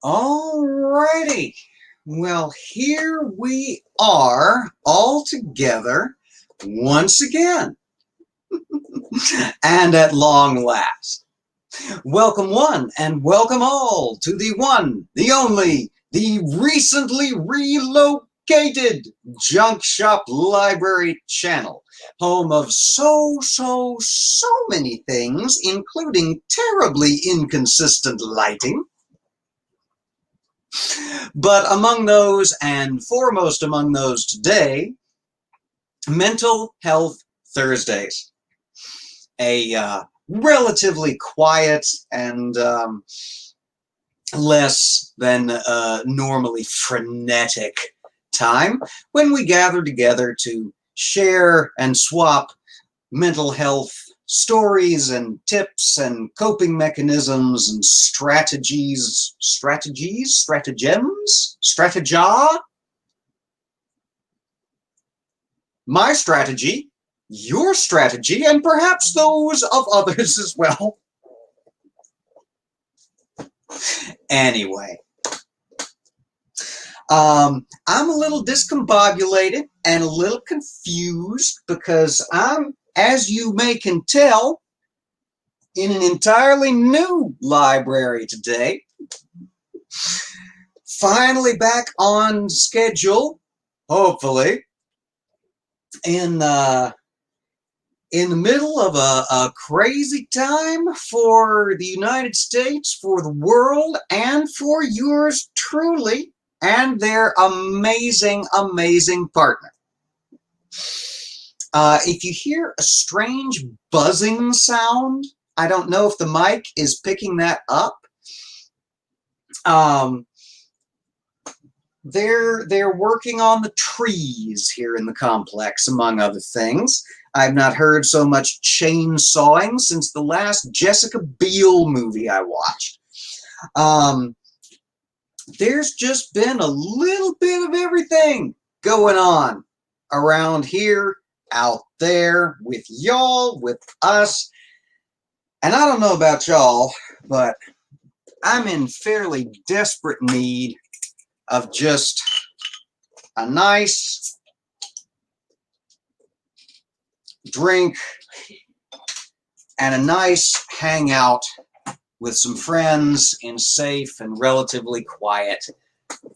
Alrighty. Well, here we are all together once again. And at long last. Welcome one and welcome all to the one, the only, the recently relocated Junk Shop Library channel, home of so many things, including terribly inconsistent lighting. But among those, and foremost among those today, Mental Health Thursdays. A relatively quiet and less than normally frenetic time when we gather together to share and swap mental health stories and tips and coping mechanisms and stratagems. My strategy, your strategy, and perhaps those of others as well. Anyway, I'm a little discombobulated and a little confused because I'm, as you can tell, in an entirely new library today. Finally back on schedule, hopefully, in the middle of a crazy time for the United States, for the world, and for yours truly and their amazing partner. If you hear a strange buzzing sound, I don't know if the mic is picking that up. They're working on the trees here in the complex, among other things. I've not heard so much chainsawing since the last Jessica Biel movie I watched. There's just been a little bit of everything going on around here, out there, with y'all, with us. And I don't know about y'all, but I'm in fairly desperate need of just a nice drink and a nice hangout with some friends in a safe and relatively quiet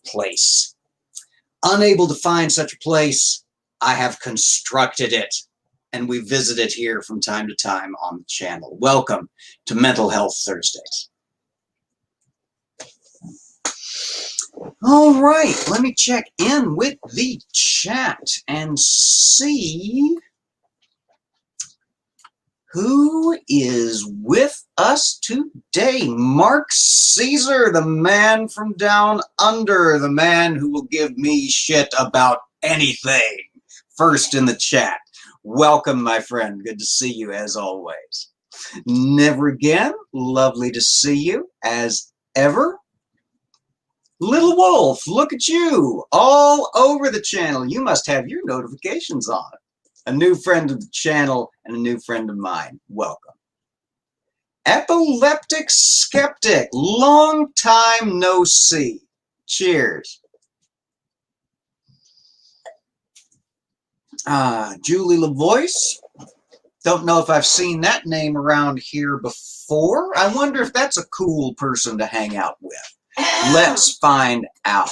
place. Unable to find such a place, I have constructed it, and we visit it here from time to time on the channel. Welcome to Mental Health Thursdays. All right, let me check in with the chat and see who is with us today. Mark Caesar, the man from down under, the man who will give me shit about anything, first in the chat. Welcome, my friend. Good to see you as always. Never again, lovely to see you as ever. Little Wolf, look at you, all over the channel. You must have your notifications on. A new friend of the channel and a new friend of mine. Welcome. Epileptic Skeptic, long time no see. Cheers. Julie LaVoice. Don't know if I've seen that name around here before. I wonder if that's a cool person to hang out with. Let's find out.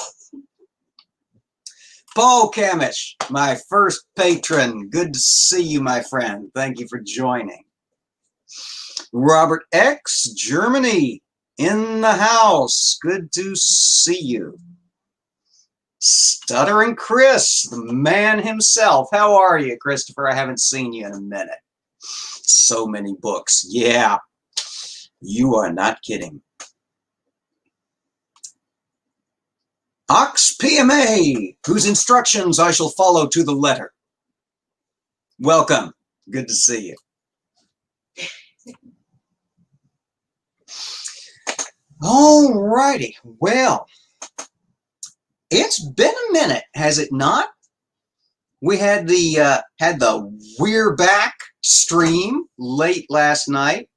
Paul Kamish, my first patron. Good to see you, my friend. Thank you for joining. Robert X, Germany, in the house. Good to see you. Stuttering Chris, the man himself. How are you, Christopher? I haven't seen you in a minute. So many books. Yeah, you are not kidding. Ox PMA, whose instructions I shall follow to the letter. Welcome. Good to see you. All righty. Well, it's been a minute, has it not? We had the We're Back stream late last night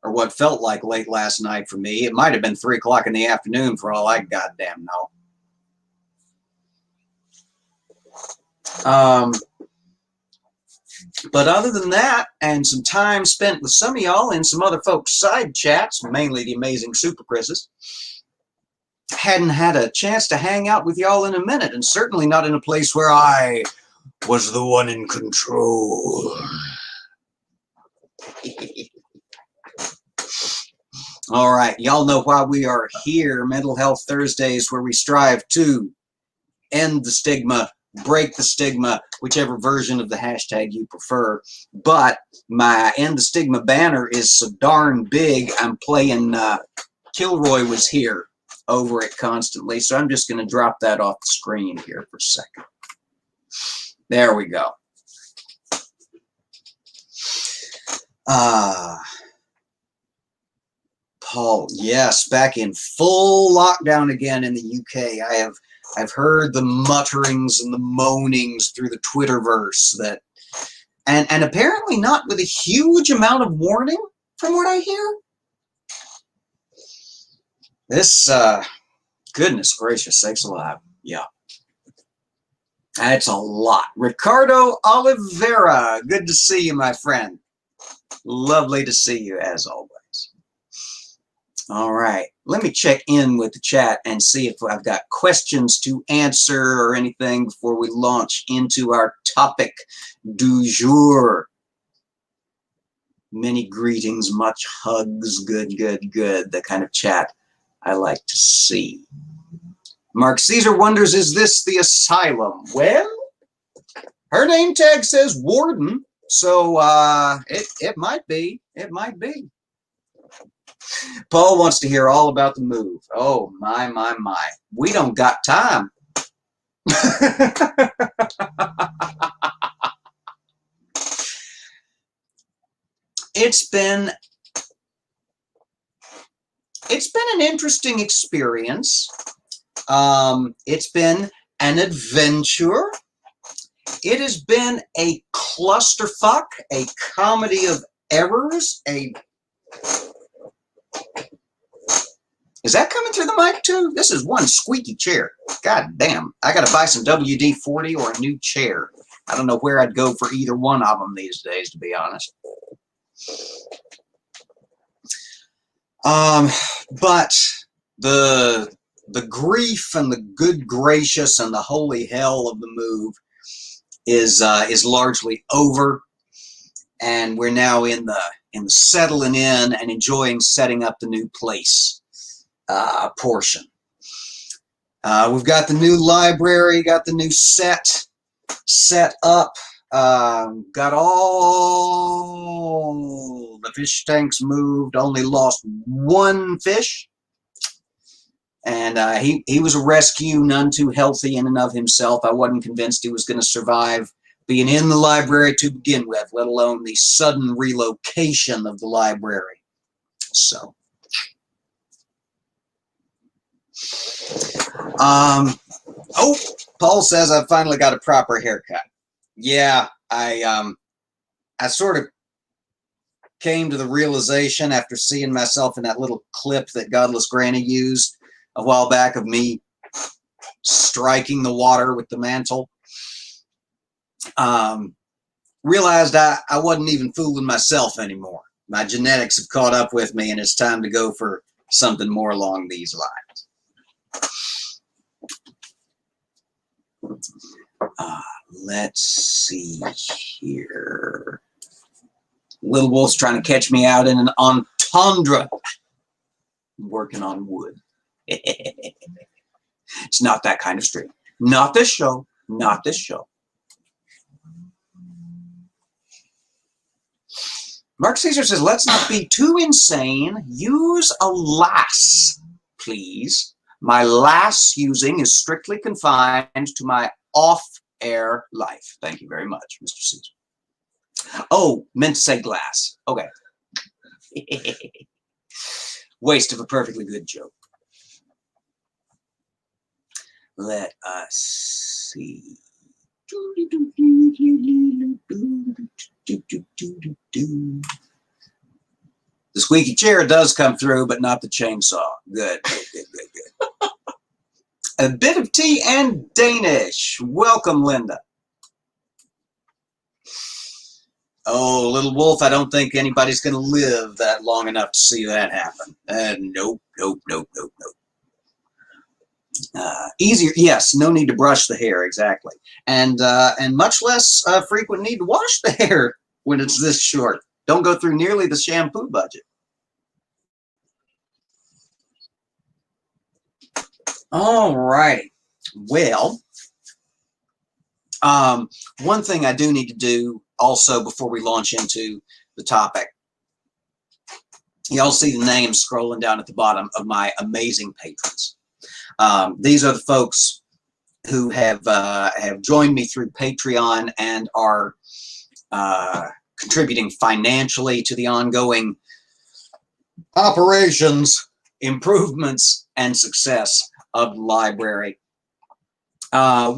or what felt like late last night for me. It might have been 3 o'clock in the afternoon for all I goddamn know. But other than that, and some time spent with some of y'all in some other folks' side chats, mainly the amazing Super Chris's, hadn't had a chance to hang out with y'all in a minute, and certainly not in a place where I was the one in control. All right, y'all know why we are here. Mental Health Thursdays, where we strive to end the stigma, break the stigma, whichever version of the hashtag you prefer. But my End the Stigma banner is so darn big, I'm playing Kilroy Was Here over it constantly. So I'm just going to drop that off the screen here for a second. There we go. Paul, yes, back in full lockdown again in the UK. I've heard the mutterings and the moanings through the Twitterverse that, and apparently not with a huge amount of warning from what I hear. This, goodness gracious sakes alive. Yeah. That's a lot. Ricardo Oliveira, good to see you, my friend. Lovely to see you as always. All right, let me check in with the chat and see if I've got questions to answer or anything before we launch into our topic du jour. Many greetings, much hugs, good, good, good. The kind of chat I like to see. Mark Caesar wonders, is this the asylum? Well, her name tag says warden, so it might be. It might be. Paul wants to hear all about the move. Oh, my, my, my. We don't got time. It's been an interesting experience. It's been an adventure. It has been a clusterfuck, a comedy of errors, Is that coming through the mic too? This is one squeaky chair. God damn. I got to buy some WD-40 or a new chair. I don't know where I'd go for either one of them these days, to be honest. But the grief and the good gracious and the holy hell of the move is largely over, and we're now in the settling in and enjoying setting up the new place portion. We've got the new library, got the new set up, got all the fish tanks moved, only lost one fish, and he was a rescue, none too healthy in and of himself. I wasn't convinced he was going to survive being in the library to begin with, let alone the sudden relocation of the library. So oh, Paul says I've finally got a proper haircut. Yeah, I sort of came to the realization after seeing myself in that little clip that Godless Granny used a while back of me striking the water with the mantle. Realized I wasn't even fooling myself anymore. My genetics have caught up with me, and it's time to go for something more along these lines. Let's see here. Little Wolf's trying to catch me out in an entendre. I'm working on wood. It's not that kind of stream. Not this show. Not this show. Mark Caesar says, let's not be too insane. Use a lass, please. My lass using is strictly confined to my off-air life. Thank you very much, Mr. Caesar. Oh, meant to say glass. Okay. Waste of a perfectly good joke. Let us see. The The squeaky chair does come through, but not the chainsaw. Good, good, good, good, good. A bit of tea and Danish. Welcome, Linda. Oh, little wolf, I don't think anybody's going to live that long enough to see that happen. Nope, nope, nope, nope, nope. Easier, yes, no need to brush the hair, exactly. And much less frequent need to wash the hair when it's this short. Don't go through nearly the shampoo budget. All right. Well, one thing I do need to do also before we launch into the topic, y'all see the names scrolling down at the bottom of my amazing patrons. These are the folks who have joined me through Patreon and are contributing financially to the ongoing operations, improvements, and success of the library.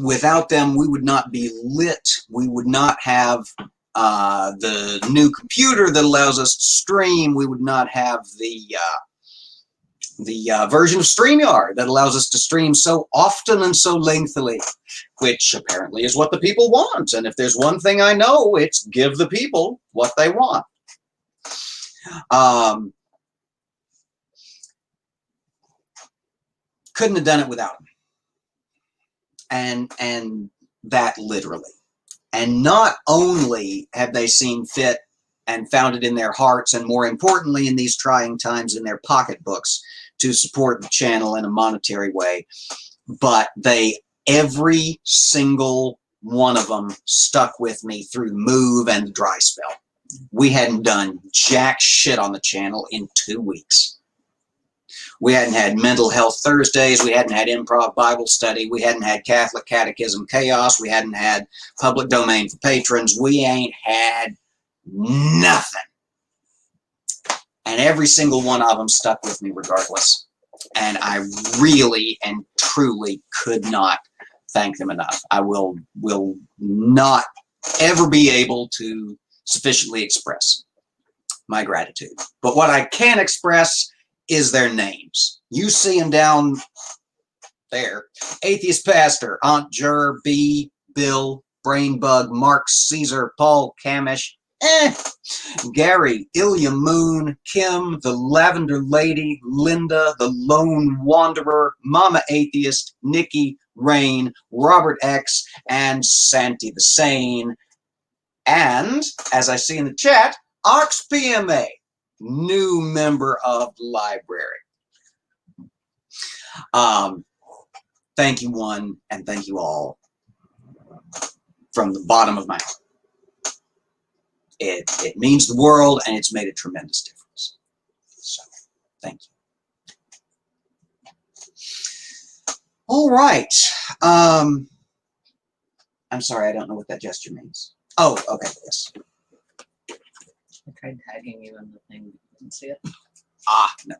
Without them, we would not be lit. We would not have the new computer that allows us to stream. We would not have the version of StreamYard that allows us to stream so often and so lengthily, which apparently is what the people want. And if there's one thing I know, it's give the people what they want. Couldn't have done it without them. And that literally. And not only have they seen fit and found it in their hearts, and more importantly, in these trying times, in their pocketbooks, to support the channel in a monetary way, but every single one of them stuck with me through the move and the dry spell. We hadn't done jack shit on the channel in 2 weeks. We hadn't had Mental Health Thursdays. We hadn't had Improv Bible Study. We hadn't had Catholic Catechism Chaos. We hadn't had Public Domain for Patrons. We ain't had nothing. And every single one of them stuck with me regardless. And I really and truly could not thank them enough. I will not ever be able to sufficiently express my gratitude. But what I can express is their names. You see them down there. Atheist Pastor, Aunt Jur, B, Bill, Brainbug, Mark Caesar, Paul Camish, Gary, Ilya Moon, Kim, the Lavender Lady, Linda, the Lone Wanderer, Mama Atheist, Nikki, Rain, Robert X, and Santi the Sane. And, as I see in the chat, Ox PMA, new member of the library. Thank you, one, and thank you all from the bottom of my heart. It means the world, and it's made a tremendous difference. So, thank you. All right. I'm sorry, I don't know what that gesture means. Oh, okay, yes. I tried tagging you in the thing. You didn't see it? Ah, no.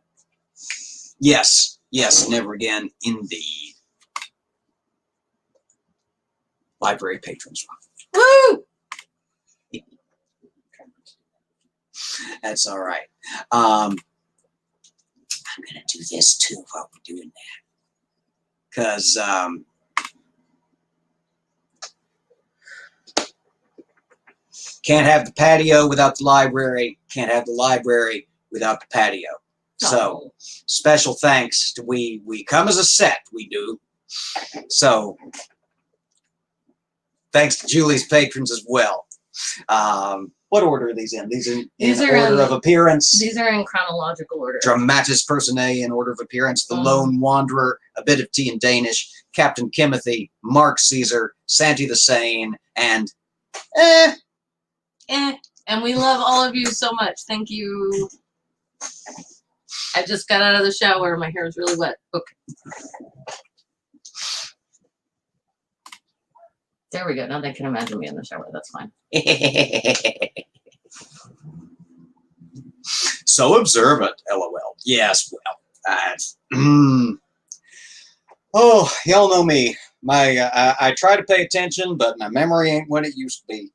Yes, yes, never again, indeed. Library patrons. Woo! That's all right. I'm going to do this too while we're doing that. Because can't have the patio without the library. Can't have the library without the patio. So special thanks to we come as a set, we do. So thanks to Julie's patrons as well. What order are these in? These are in order of appearance. These are in chronological order. Dramatis Personae in order of appearance. The Lone Wanderer, A Bit of Tea in Danish, Captain Kimothy, Mark Caesar, Santi the Sane, and And we love all of you so much. Thank you. I just got out of the shower. My hair is really wet. Okay. There we go. Now they can imagine me in the shower. That's fine. So observant, LOL. Yes, well, oh, y'all know me. I try to pay attention, but my memory ain't what it used to be.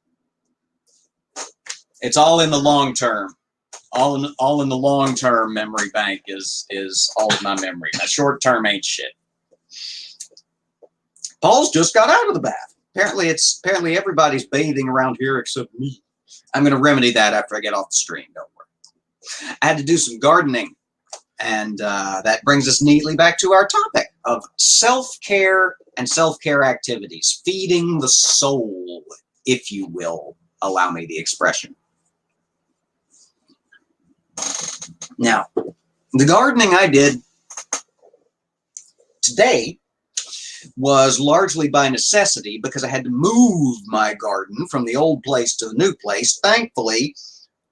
It's all in the long term. All in the long-term memory bank is all of my memory. My short-term ain't shit. Paul's just got out of the bath. Apparently everybody's bathing around here except me. I'm going to remedy that after I get off the stream. Don't worry. I had to do some gardening, and that brings us neatly back to our topic of self-care and self-care activities, feeding the soul, if you will, allow me the expression. Now, the gardening I did today was largely by necessity because I had to move my garden from the old place to the new place. Thankfully,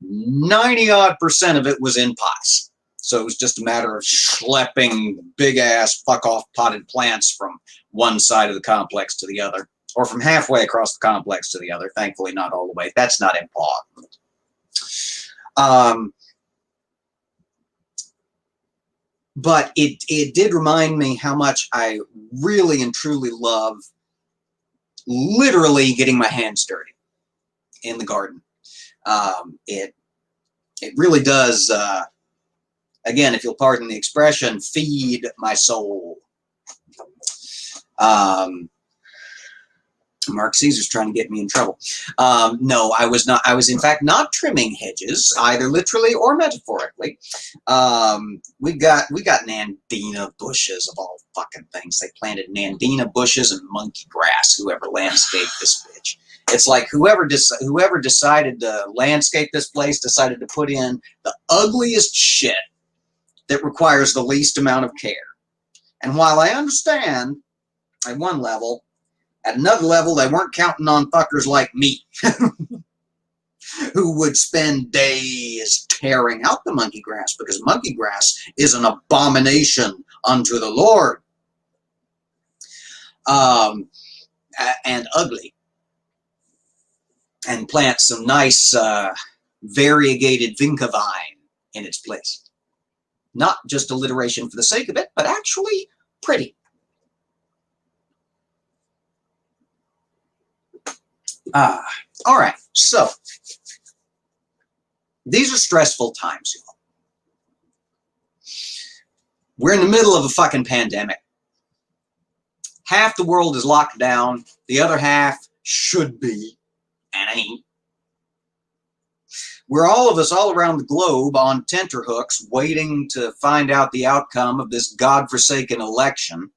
90-odd% of it was in pots. So it was just a matter of schlepping big-ass fuck-off potted plants from one side of the complex to the other, or from halfway across the complex to the other. Thankfully, not all the way. That's not important. But it did remind me how much I really and truly love literally getting my hands dirty in the garden. It really does, again, if you'll pardon the expression, feed my soul. Mark Caesar's trying to get me in trouble. No, I was not. I was, in fact, not trimming hedges, either literally or metaphorically. We got Nandina bushes of all fucking things. They planted Nandina bushes and monkey grass. Whoever landscaped this bitch. It's like whoever decided to landscape this place decided to put in the ugliest shit that requires the least amount of care. And while I understand at one level, at another level, they weren't counting on fuckers like me who would spend days tearing out the monkey grass, because monkey grass is an abomination unto the Lord, and ugly, and plant some nice variegated vinca vine in its place. Not just alliteration for the sake of it, but actually pretty. All right, so these are stressful times, y'all. We're in the middle of a fucking pandemic. Half the world is locked down. The other half should be and ain't. We're all of us all around the globe on tenterhooks waiting to find out the outcome of this godforsaken election.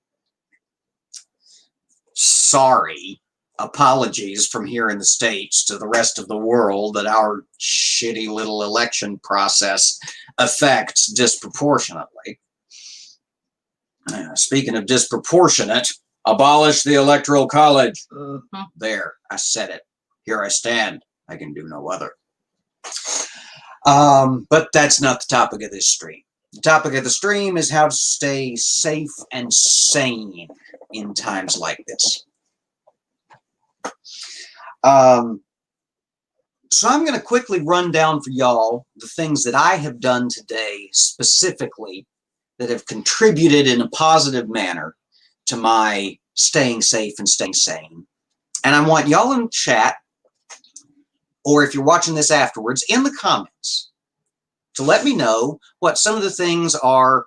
Sorry. Apologies from here in the States to the rest of the world that our shitty little election process affects disproportionately. Speaking of disproportionate, abolish the Electoral College. There, I said it. Here I stand. I can do no other. But that's not the topic of this stream. The topic of the stream is how to stay safe and sane in times like this. So I'm going to quickly run down for y'all the things that I have done today specifically that have contributed in a positive manner to my staying safe and staying sane. And I want y'all in chat, or if you're watching this afterwards, in the comments, to let me know what some of the things are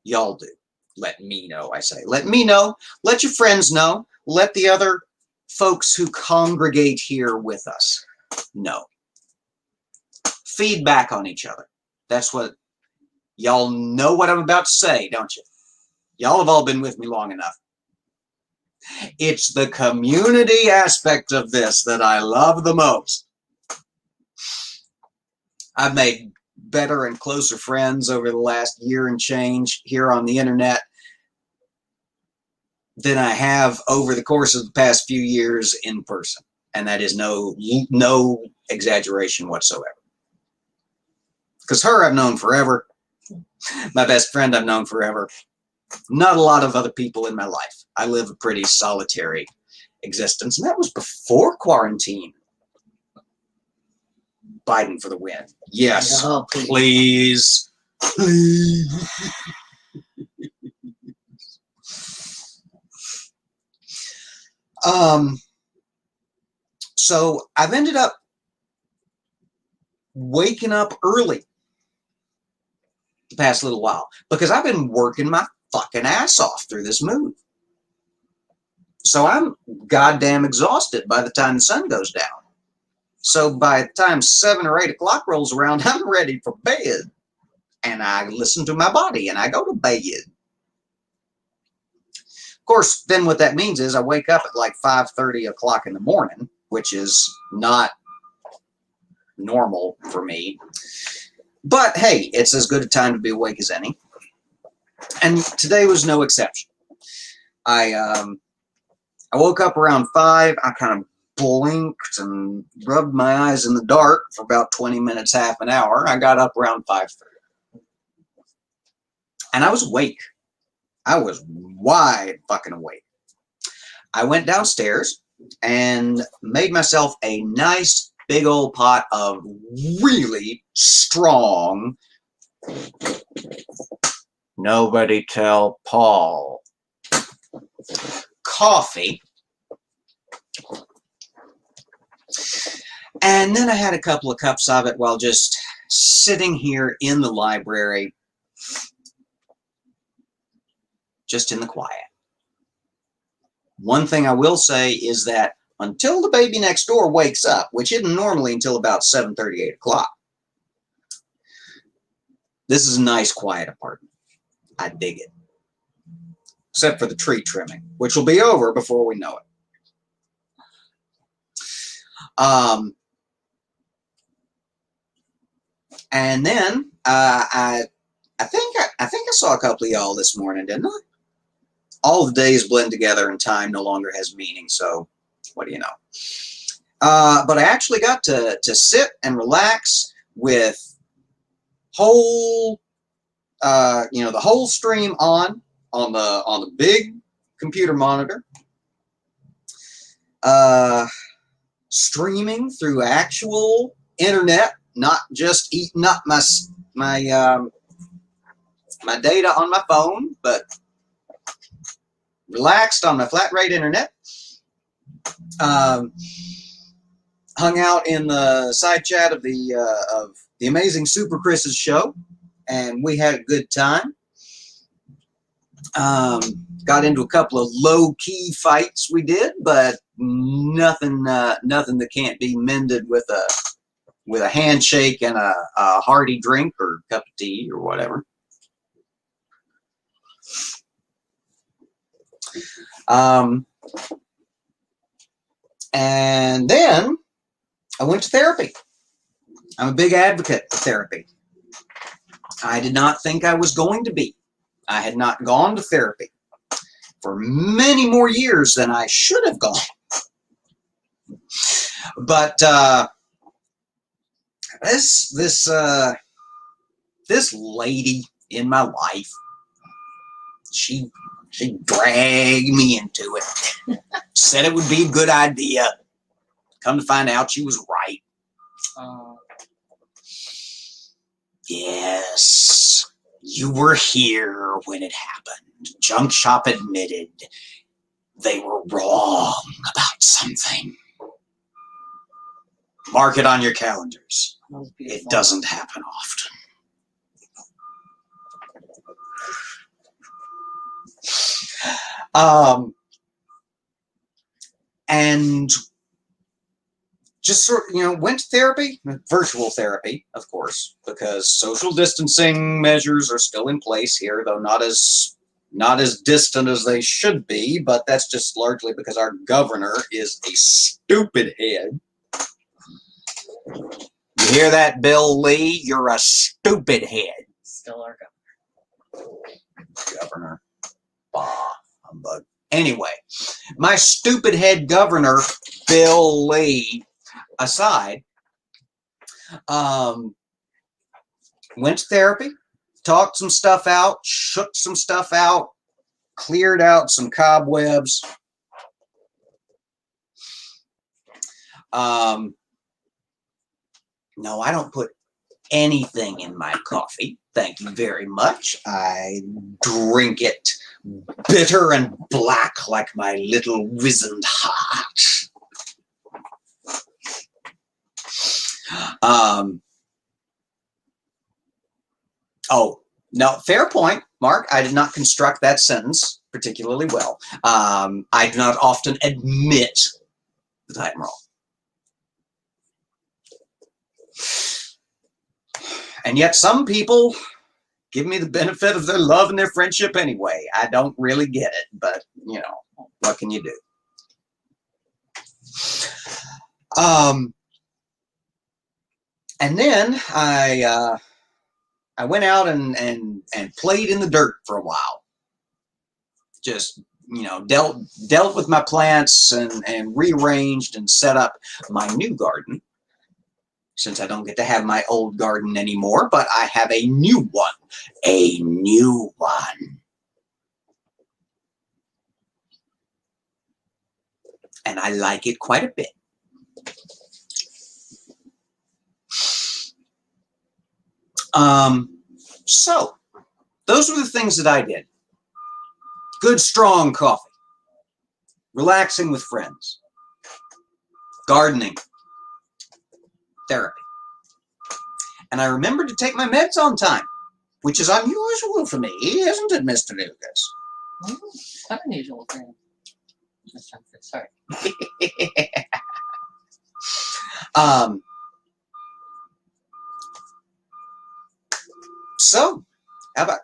y'all do. Let me know, I say. Let me know. Let your friends know. Let the other folks who congregate here with us know. Feedback on each other. That's what y'all know what I'm about to say, don't you? Y'all have all been with me long enough. It's the community aspect of this that I love the most. I've made better and closer friends over the last year and change here on the internet than I have over the course of the past few years in person. And that is no exaggeration whatsoever. Because her I've known forever. My best friend I've known forever. Not a lot of other people in my life. I live a pretty solitary existence. And that was before quarantine. Biden for the win. Yes, oh, please. Please. So I've ended up waking up early the past little while because I've been working my fucking ass off through this move. So I'm goddamn exhausted by the time the sun goes down. So by the time 7 or 8 o'clock rolls around, I'm ready for bed. And I listen to my body and I go to bed. Of course, then what that means is I wake up at like 5:30 o'clock in the morning, which is not normal for me. But hey, it's as good a time to be awake as any. And today was no exception. I woke up around 5. I kind of blinked and rubbed my eyes in the dark for about 20 minutes, half an hour. I got up around 5:30. And I was awake. I was wide fucking awake. I went downstairs and made myself a nice big old pot of really strong, nobody tell Paul, coffee. And then I had a couple of cups of it while just sitting here in the library, just in the quiet. One thing I will say is that until the baby next door wakes up, which isn't normally until about 7:30, 8 o'clock, this is a nice quiet apartment. I dig it. Except for the tree trimming, which will be over before we know it. And then I think I saw a couple of y'all this morning, didn't I? All the days blend together and time no longer has meaning, so what do you know? But I actually got to sit and relax with whole, the whole stream on the big computer monitor, streaming through actual internet, not just eating up my data on my phone, but relaxed on my flat rate internet. Hung out in the side chat of the Amazing Super Chris's show, and we had a good time. Got into a couple of low-key fights we did, but nothing that can't be mended with a handshake and a hearty drink or cup of tea or whatever. And then I went to therapy. I'm a big advocate for therapy. I did not think I was going to be. I had not gone to therapy for many more years than I should have gone. But this lady in my life, she dragged me into it. Said it would be a good idea. Come to find out, she was right. Yes, you were here when it happened. Junk Shop admitted they were wrong about something. Mark it on your calendars. It doesn't happen often. And just sort of, went to therapy, virtual therapy, of course, because social distancing measures are still in place here, though not as distant as they should be, but that's just largely because our governor is a stupid head. You hear that, Bill Lee? You're a stupid head. Still our governor. Governor. Bah, humbug. Anyway, my stupid head governor, Bill Lee, aside, went to therapy, talked some stuff out, shook some stuff out, cleared out some cobwebs. No, I don't put anything in my coffee. Thank you very much. I drink it bitter and black like my little wizened heart. Oh, no, fair point, Mark. I did not construct that sentence particularly well. I do not often admit that I'm wrong. And yet some people give me the benefit of their love and their friendship anyway. I don't really get it, but, you know, what can you do? And then I went out and played in the dirt for a while. Just, you know, dealt with my plants and rearranged and set up my new garden, since I don't get to have my old garden anymore, but I have a new one. A new one. And I like it quite a bit. So, those were the things that I did. Good, strong coffee. Relaxing with friends. Gardening. Therapy. And I remembered to take my meds on time, which is unusual for me, isn't it, Mr. Lucas? Quite unusual for you. Sorry. So, how about,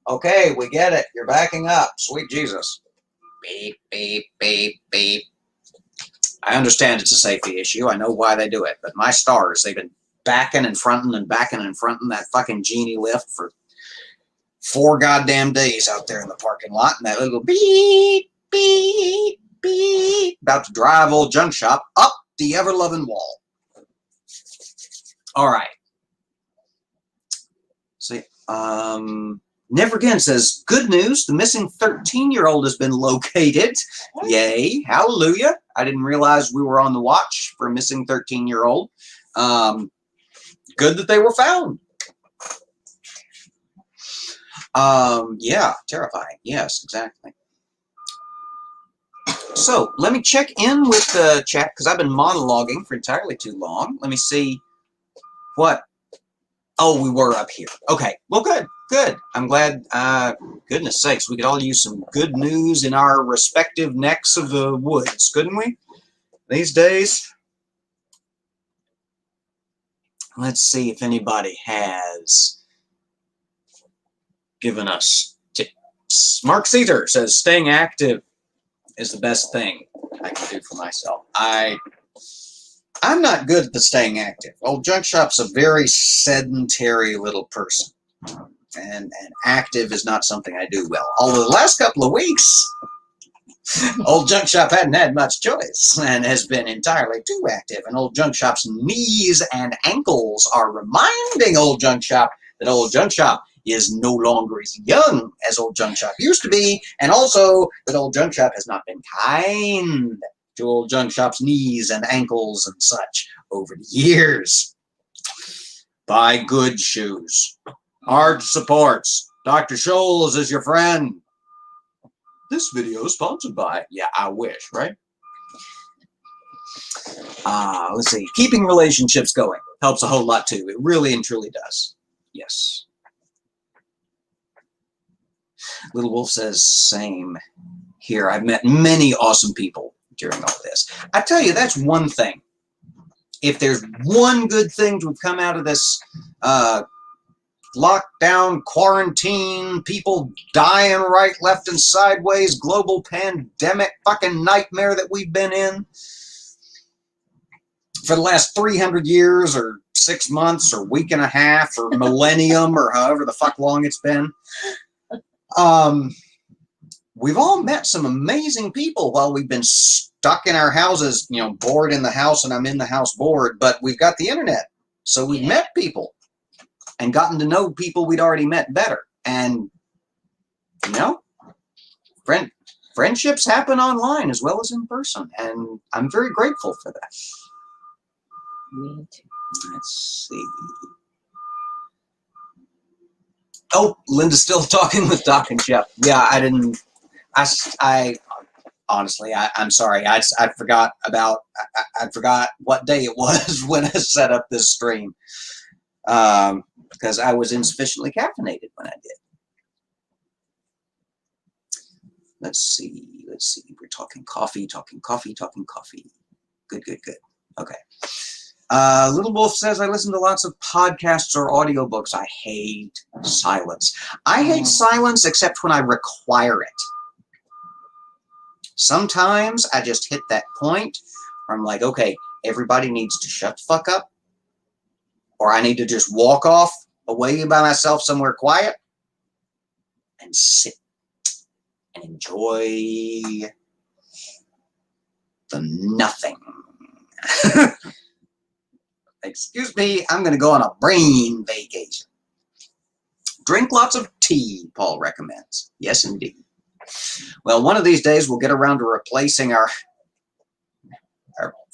okay, we get it. You're backing up. Sweet Jesus. Beep, beep, beep, beep. I understand it's a safety issue. I know why they do it. But my stars, they've been backing and fronting that fucking genie lift for 4 goddamn days out there in the parking lot. And that little beep, beep, beep, about to drive old junk shop up the ever-loving wall. All right. See, Never Again says, good news, the missing 13-year-old has been located. Yay, hallelujah. I didn't realize we were on the watch for a missing 13-year-old. Good that they were found. Yeah, terrifying. Yes, exactly. So, let me check in with the chat, because I've been monologuing for entirely too long. Let me see what... Oh, we were up here. Okay, well, good, good. I'm glad, goodness sakes, we could all use some good news in our respective necks of the woods, couldn't we? These days. Let's see if anybody has given us tips. Mark Caesar says, staying active is the best thing I can do for myself. I'm not good at the staying active. Old Junk Shop's a very sedentary little person. And active is not something I do well. Although the last couple of weeks, Old Junk Shop hadn't had much choice and has been entirely too active. And Old Junk Shop's knees and ankles are reminding Old Junk Shop that Old Junk Shop is no longer as young as Old Junk Shop used to be. And also that Old Junk Shop has not been kind to Old Junk Shop's knees and ankles and such over the years. Buy good shoes. Hard supports. Dr. Scholes is your friend. This video is sponsored by... Yeah, I wish, right? Let's see. Keeping relationships going helps a whole lot too. It really and truly does. Yes. Little Wolf says, same here. I've met many awesome people during all this. I tell you, that's one thing. If there's one good thing to have come out of this lockdown, quarantine, people dying right, left, and sideways, global pandemic fucking nightmare that we've been in for the last 300 years or 6 months or week and a half or millennium or however the fuck long it's been. We've all met some amazing people while we've been stuck in our houses, you know, bored in the house, and I'm in the house bored, but we've got the internet. So we've met people and gotten to know people we'd already met better. And, you know, friendships happen online as well as in person. And I'm very grateful for that. Me too. Let's see. Oh, Linda's still talking with Doc and Jeff. Yeah, I honestly, I'm sorry. I forgot about, I forgot what day it was when I set up this stream. because I was insufficiently caffeinated when I did. Let's see. We're talking coffee. Good. Okay. Little Wolf says, I listen to lots of podcasts or audiobooks. I hate silence. I hate silence except when I require it. Sometimes I just hit that point where I'm like, okay, everybody needs to shut the fuck up, or I need to just walk off away by myself somewhere quiet and sit and enjoy the nothing. Excuse me, I'm going to go on a brain vacation. Drink lots of tea, Paul recommends. Yes, indeed. Well, one of these days we'll get around to replacing our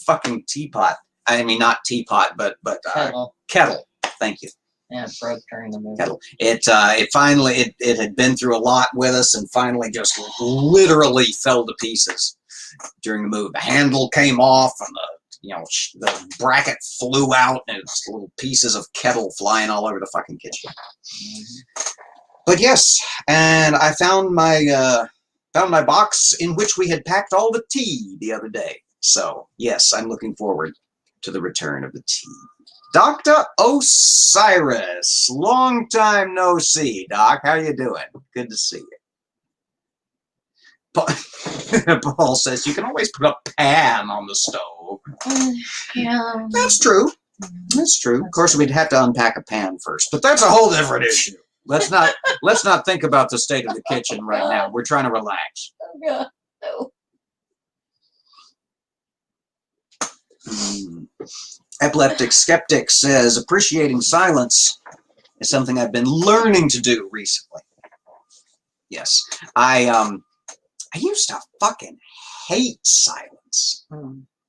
fucking teapot. I mean, not teapot, but kettle. Thank you. Yeah, it broke during the movie. Kettle. It finally had been through a lot with us, and finally just literally fell to pieces during the move. The handle came off, and the bracket flew out, and it's little pieces of kettle flying all over the fucking kitchen. But yes, and I found my box in which we had packed all the tea the other day. So yes, I'm looking forward to the return of the tea. Dr. Osiris, long time no see, Doc. How you doing? Good to see you. Paul says you can always put a pan on the stove. Yeah. That's true. That's true. Of course, we'd have to unpack a pan first, but that's a whole different issue. Let's not think about the state of the kitchen right now. We're trying to relax. Oh God, no. Epileptic Skeptic says, appreciating silence is something I've been learning to do recently. Yes, I used to fucking hate silence.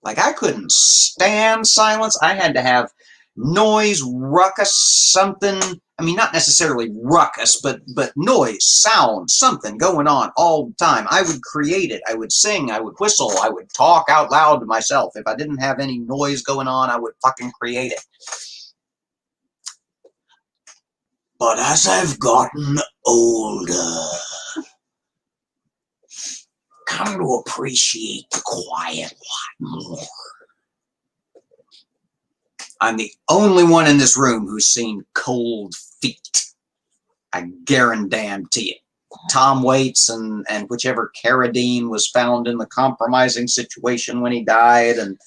Like, I couldn't stand silence. I had to have noise, ruckus, something. I mean, not necessarily ruckus, but noise, sound, something going on all the time. I would create it. I would sing. I would whistle. I would talk out loud to myself. If I didn't have any noise going on, I would fucking create it. But as I've gotten older, come to appreciate the quiet a lot more. I'm the only one in this room who's seen cold feet. I guarantee it. Tom Waits and whichever Carradine was found in the compromising situation when he died, and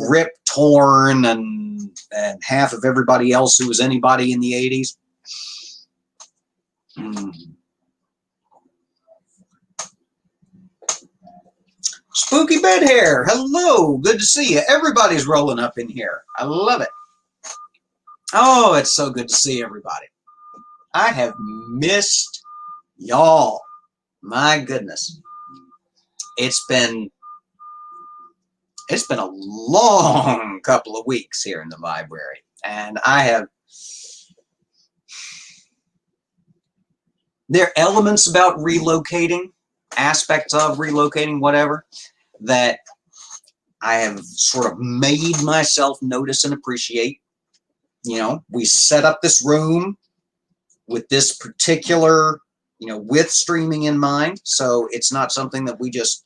Rip Torn and half of everybody else who was anybody in the 80s. Spooky Bed Hair, hello, good to see you. Everybody's rolling up in here. I love it. Oh, it's so good to see everybody. I have missed y'all. My goodness. It's been a long couple of weeks here in the library, and there are elements about relocating, aspects of relocating, whatever, that I have sort of made myself notice and appreciate. You know, we set up this room with this particular, with streaming in mind. So it's not something that we just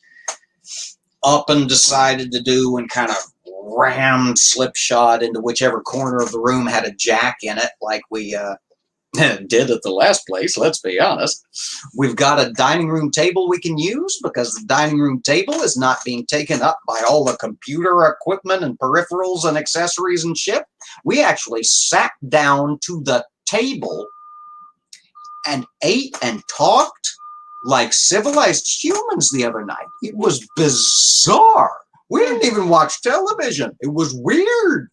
up and decided to do and kind of rammed slipshod into whichever corner of the room had a jack in it, like we did at the last place, let's be honest. We've got a dining room table we can use because the dining room table is not being taken up by all the computer equipment and peripherals and accessories and shit. We actually sat down to the table and ate and talked like civilized humans the other night. It was bizarre. We didn't even watch television. It was weird.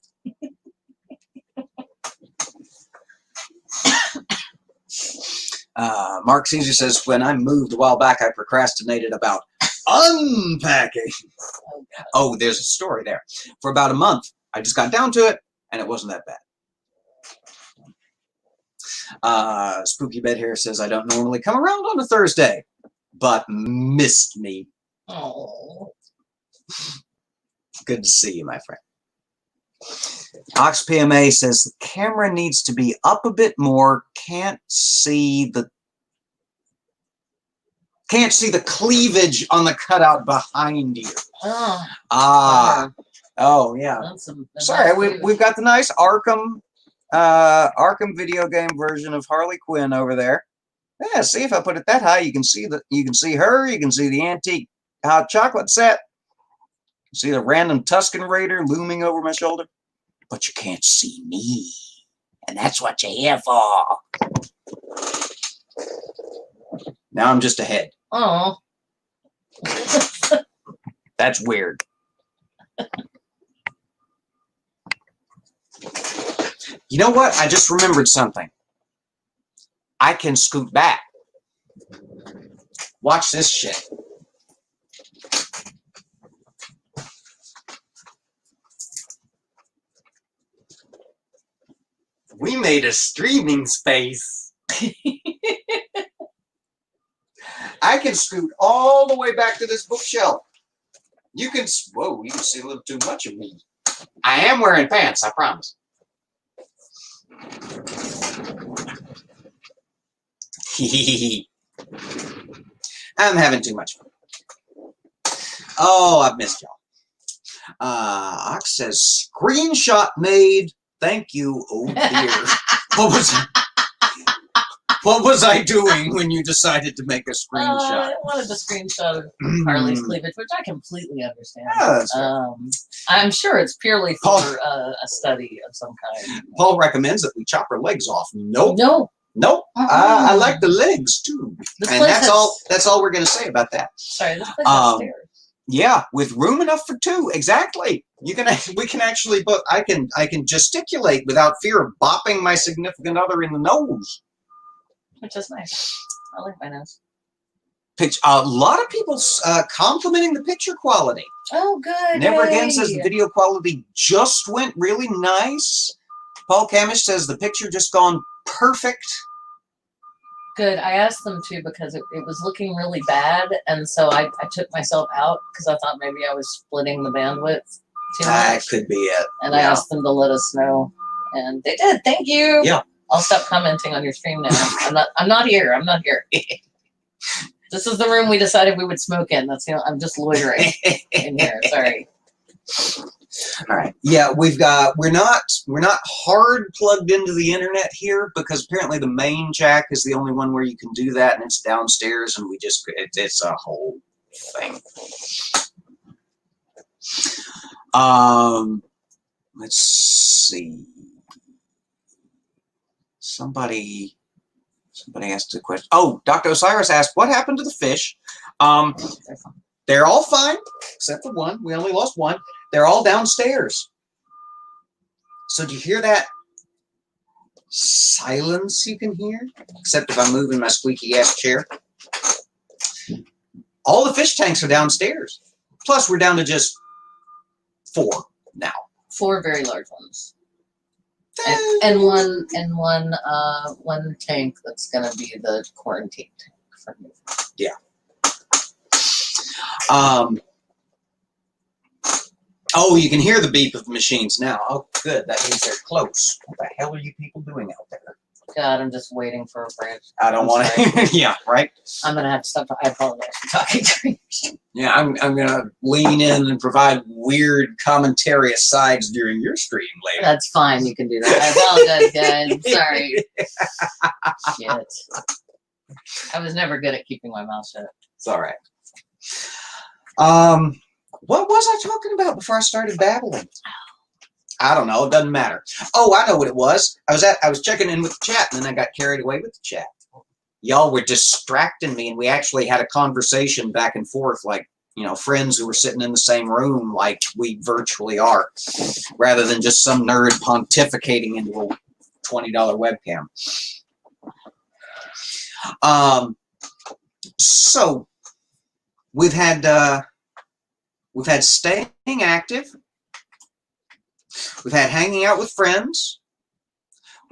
Mark Caesar says, when I moved a while back, I procrastinated about unpacking. Oh, there's a story there. For about a month, I just got down to it, and it wasn't that bad. Spooky Bed Hair says, I don't normally come around on a Thursday, but missed me. Oh. Good to see you, my friend. Ox PMA says the camera needs to be up a bit more. Can't see the cleavage on the cutout behind you. Oh. Oh yeah. Sorry, we've got the nice Arkham video game version of Harley Quinn over there. Yeah, see, if I put it that high, you can see her, you can see the antique hot chocolate set. See the random Tusken Raider looming over my shoulder. But you can't see me. And that's what you're here for. Now I'm just ahead. Oh. That's weird. You know what? I just remembered something. I can scoot back. Watch this shit. We made a streaming space. I can scoot all the way back to this bookshelf. You can, whoa, you can see a little too much of me. I am wearing pants, I promise. I'm having too much fun. Oh, I've missed y'all. Ox says, screenshot made. Thank you. Oh dear. What was I doing when you decided to make a screenshot? I wanted the screenshot of Harley's cleavage, which I completely understand. Yeah, I'm sure it's purely for a study of some kind. Paul recommends that we chop her legs off. Nope. No. Nope. I like the legs too. And that's all we're going to say about that. Sorry, this place has stairs. Yeah, with room enough for two. Exactly. We can actually, but I can gesticulate without fear of bopping my significant other in the nose. Which is nice. I like my nose. A lot of people complimenting the picture quality. Oh, good. Never Again says the video quality just went really nice. Paul Camish says the picture just gone perfect. Good. I asked them to because it was looking really bad, and so I took myself out because I thought maybe I was splitting the bandwidth too much. That could be it. And I asked them to let us know, and they did. Thank you. Yeah. I'll stop commenting on your stream now. I'm not here. I'm not here. This is the room we decided we would smoke in. That's I'm just loitering in here. Sorry. All right. Yeah, we're not hard plugged into the internet here because apparently the main jack is the only one where you can do that, and it's downstairs, and it's a whole thing. Let's see. Somebody asked a question. Oh, Dr. Osiris asked, what happened to the fish? They're all fine, except for one. We only lost one. They're all downstairs. So do you hear that silence you can hear? Except if I'm moving my squeaky-ass chair. All the fish tanks are downstairs. Plus, we're down to just 4 now. 4 very large ones. And one tank that's gonna be the quarantine tank for me. Yeah. Oh, you can hear the beep of the machines now. Oh, good. That means they're close. What the hell are you people doing out there? God, I'm just waiting for a branch. I don't want to. Yeah, right. I'm gonna have to stop. I apologize for talking to you. Yeah, I'm gonna lean in and provide weird commentary asides during your stream later. That's fine. You can do that. I apologize, guys. I'm sorry. Shit. I was never good at keeping my mouth shut. It's all right. What was I talking about before I started babbling? I don't know. It doesn't matter. Oh, I know what it was. I was checking in with the chat, and then I got carried away with the chat. Y'all were distracting me, and we actually had a conversation back and forth, like, friends who were sitting in the same room, like we virtually are, rather than just some nerd pontificating into a $20 webcam. So we've had staying active. We've had hanging out with friends.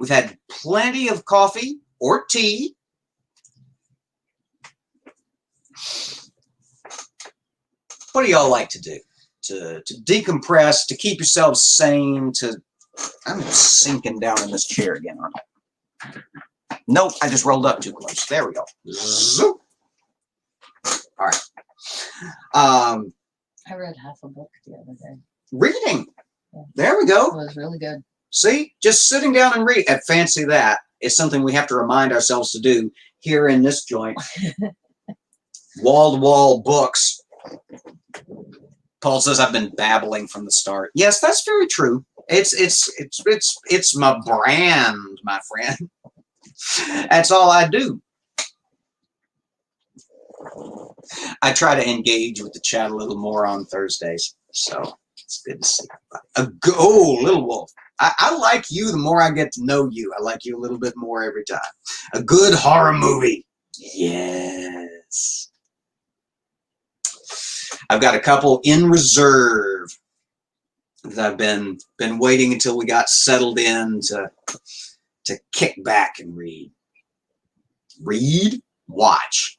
We've had plenty of coffee or tea. What do y'all like to do? To decompress, to keep yourselves sane, to I'm sinking down in this chair again, aren't I? Nope, I just rolled up too close. There we go. Zoop. All right. I read half a book the other day. Reading. Yeah. There we go. It was really good. See, just sitting down and read. Fancy that. It's something we have to remind ourselves to do here in this joint. Wall-to-wall books. Paul says I've been babbling from the start. Yes, that's very true. It's my brand, my friend. That's all I do. I try to engage with the chat a little more on Thursdays, so it's good to see everybody. Oh, Little Wolf. I like you the more I get to know you. I like you a little bit more every time. A good horror movie. Yes. I've got a couple in reserve that I've been waiting until we got settled in to kick back and read. Read, watch.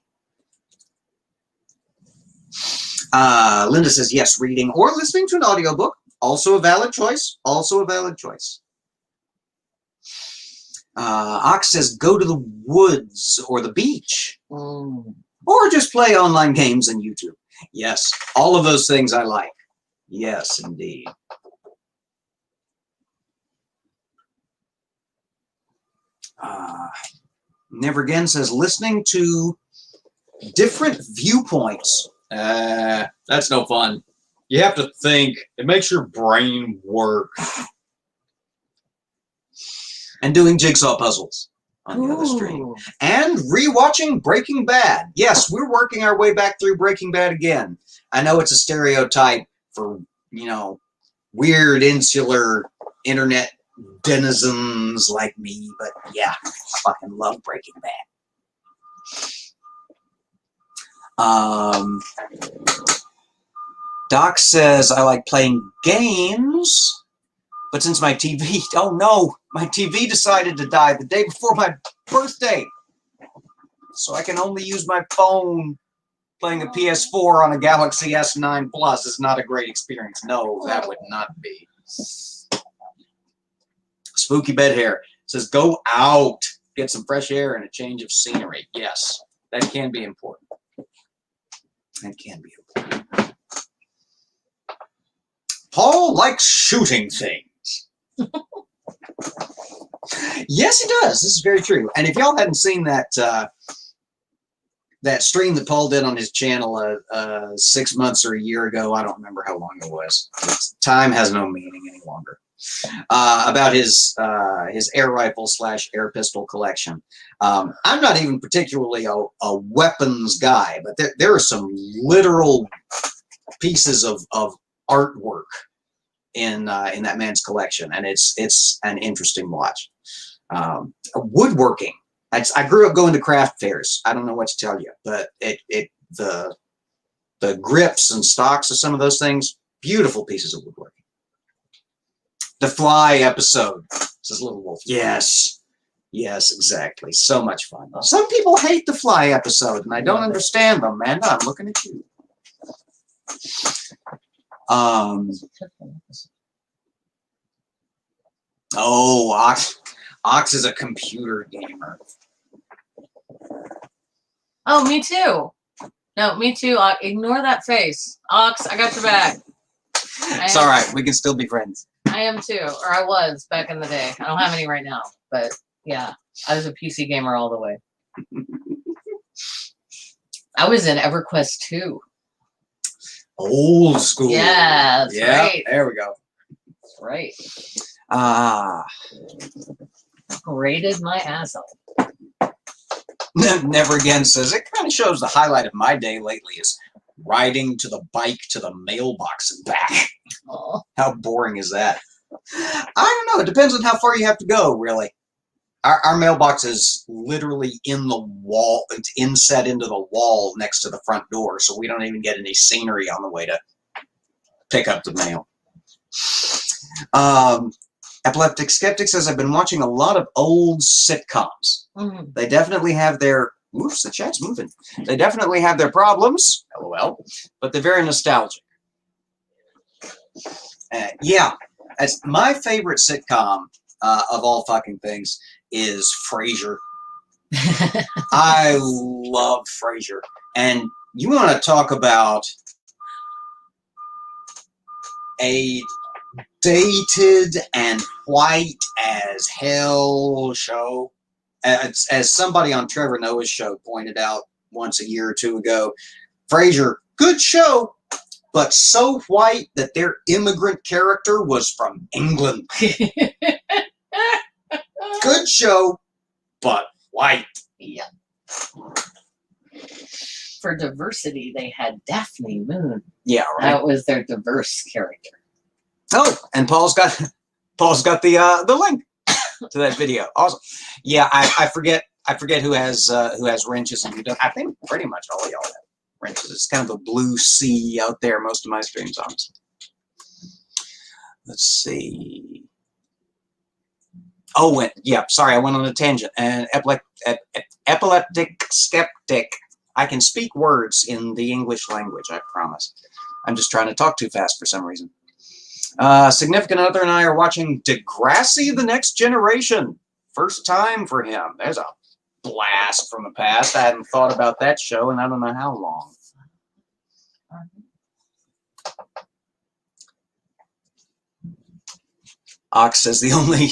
Linda says yes, reading or listening to an audiobook. Also a valid choice. Also a valid choice. Ox says go to the woods or the beach. Or just play online games on YouTube. Yes, all of those things I like. Yes, indeed. Never Again says listening to different viewpoints. That's no fun. You have to think. It makes your brain work. And doing jigsaw puzzles on the other stream. And rewatching Breaking Bad. Yes, we're working our way back through Breaking Bad again. I know it's a stereotype for, you know, weird, insular internet denizens like me, but yeah, I fucking love Breaking Bad. Doc says I like playing games, but since my TV, oh no, my TV decided to die the day before my birthday, so I can only use my phone. Playing a PS4 on a Galaxy S9 Plus is not a great experience. No, that would not be. Spooky Bed Hair says go out, get some fresh air and a change of scenery. Yes, that can be important. That can be important. Paul likes shooting things. Yes, he does. This is very true. And if y'all hadn't seen that that stream that Paul did on his channel 6 months or a year ago, I don't remember how long it was. Time has no meaning any longer. About his air rifle / air pistol collection. I'm not even particularly a weapons guy, but there are some literal pieces of artwork in that man's collection, and it's an interesting watch. Woodworking. I grew up going to craft fairs. I don't know what to tell you, but the grips and stocks of some of those things, beautiful pieces of woodworking. The Fly episode, says Little Wolf. Yes. Yes, exactly. So much fun. Some people hate the Fly episode, and I don't understand them, man. I'm looking at you. Oh, Ox is a computer gamer. Oh, me too. No, me too. Ignore that face. Ox, I got your back. It's all right. We can still be friends. I am too, or I was back in the day. I don't have any right now, but yeah, I was a PC gamer all the way. I was in EverQuest 2. Old school. Yeah, that's right. There we go. That's right. Graded my ass off. Never Again says, it kind of shows the highlight of my day lately is riding to the bike to the mailbox and back. Oh. How boring is that? I don't know. It depends on how far you have to go, really. Our mailbox is literally in the wall, it's inset into the wall next to the front door, so we don't even get any scenery on the way to pick up the mail. Epileptic Skeptic says, I've been watching a lot of old sitcoms. Mm-hmm. They definitely have their, oops, the chat's moving. They definitely have their problems, LOL, but they're very nostalgic. Yeah, As my favorite sitcom of all fucking things is Frasier. I love Frasier. And you want to talk about a dated and white as hell show. As somebody on Trevor Noah's show pointed out once a year or two ago, Frasier, good show, but so white that their immigrant character was from England. Good show, but white. Yeah. For diversity, they had Daphne Moon. Yeah, right. That was their diverse character. Oh, and Paul's got the link to that video. Awesome. Yeah, I forget who has wrenches and who doesn't. I think pretty much all of y'all have wrenches. It's kind of a blue sea out there. Most of my streams on. Let's see. Oh, yeah. Sorry, I went on a tangent. An epileptic skeptic. I can speak words in the English language. I promise. I'm just trying to talk too fast for some reason. Significant other and I are watching Degrassi: The Next Generation. First time for him. There's a blast from the past. I hadn't thought about that show in I don't know how long. Ox says the only...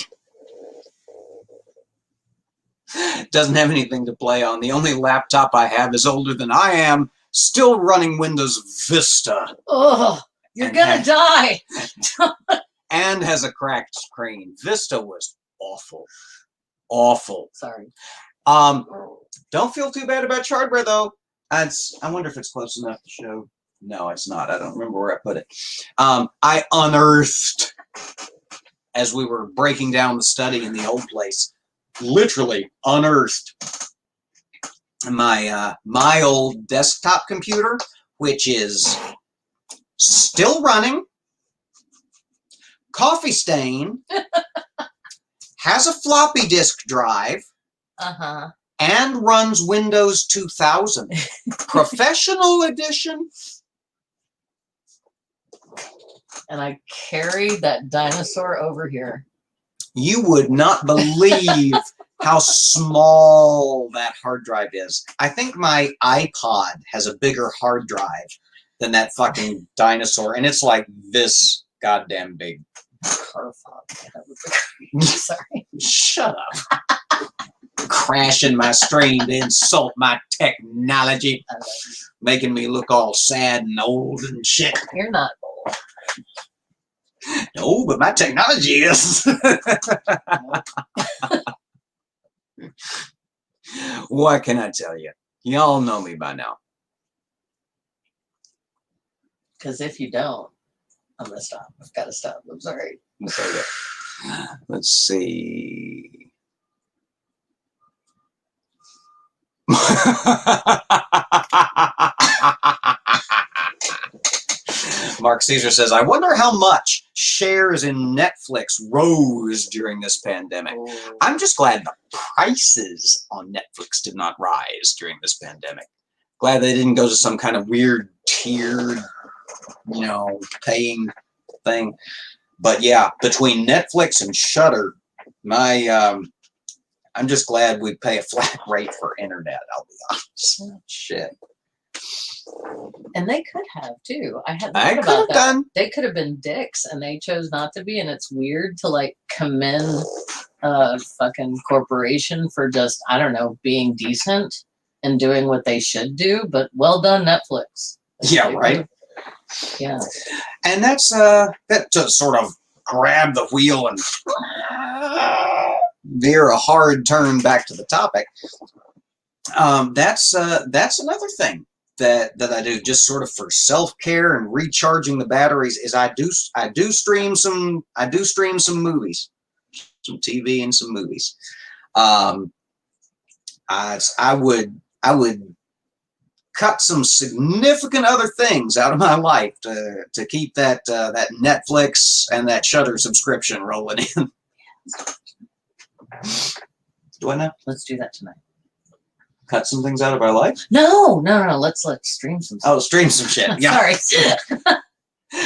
doesn't have anything to play on. The only laptop I have is older than I am, still running Windows Vista. Oh, you're gonna die. And has a cracked screen. Vista was awful. Awful. Sorry. Don't feel too bad about Chardbread, though. I wonder if it's close enough to show. No, it's not. I don't remember where I put it. I unearthed, as we were breaking down the study in the old place, literally unearthed my old desktop computer, which is still running, coffee stain, has a floppy disk drive, and runs Windows 2000 Professional Edition. And I carried that dinosaur over here. You would not believe how small that hard drive is. I think my iPod has a bigger hard drive than that fucking dinosaur, and it's like this goddamn big. Sorry. Shut up. Crashing my stream to insult my technology, making me look all sad and old and shit. You're not old. No, but my technology is. What can I tell you? Y'all know me by now. Because if you don't, I'm going to stop. I've got to stop. I'm sorry. Let's see. Mark Caesar says, I wonder how much shares in Netflix rose during this pandemic. Oh. I'm just glad the prices on Netflix did not rise during this pandemic. Glad they didn't go to some kind of weird tiered, paying thing. But yeah, between Netflix and Shudder, I'm just glad we pay a flat rate for internet, I'll be honest. Shit. And they could have too. I hadn't I thought could have about that. done. They could have been dicks, and they chose not to be. And it's weird to commend a fucking corporation for just being decent and doing what they should do. But well done, Netflix. Yeah, right. Yeah. And that's that to sort of grab the wheel and veer a hard turn back to the topic. That's another thing that I do, just sort of for self-care and recharging the batteries, is I do stream some movies, some TV and some movies. I would cut some significant other things out of my life to keep that Netflix and that Shudder subscription rolling in. Do I know? Let's do that tonight. Cut some things out of our life? No. Let's stream some. Oh, stream some shit. Yeah. Sorry.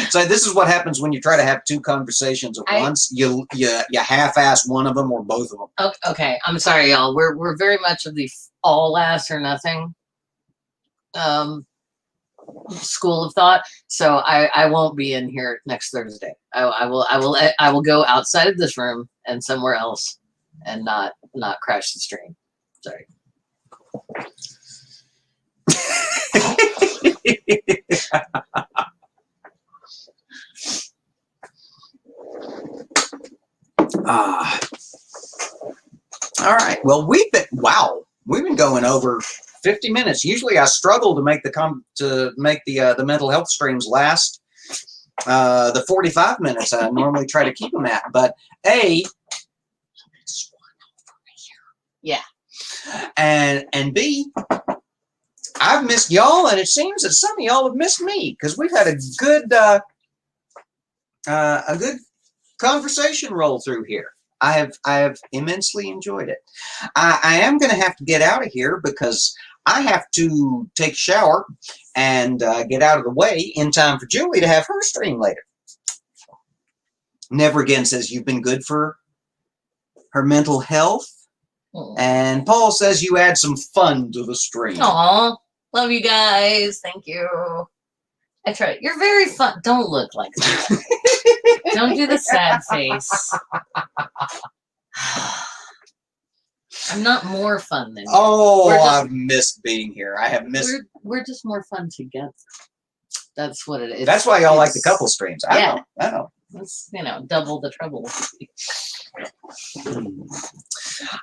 So this is what happens when you try to have two conversations at once. You half-ass one of them or both of them. Okay, I'm sorry, y'all. We're very much of the all ass or nothing school of thought. So I won't be in here next Thursday. I will go outside of this room and somewhere else and not crash the stream. Sorry. All right. Well, we've been going over 50 minutes. Usually, I struggle to make the mental health streams last the 45 minutes. I normally try to keep them at, but yeah, and B, I've missed y'all, and it seems that some of y'all have missed me because we've had a good conversation roll through here. I have immensely enjoyed it. I am going to have to get out of here because I have to take a shower and get out of the way in time for Julie to have her stream later. Never Again says you've been good for her mental health. And Paul says you add some fun to the stream. Aw, love you guys. Thank you. I tried. You're very fun. Don't look like that. Don't do the sad face. I'm not more fun than you. Oh, I've missed being here. I have missed. We're just more fun together. That's what it is. That's why y'all like the couple streams. I know. It's, double the trouble.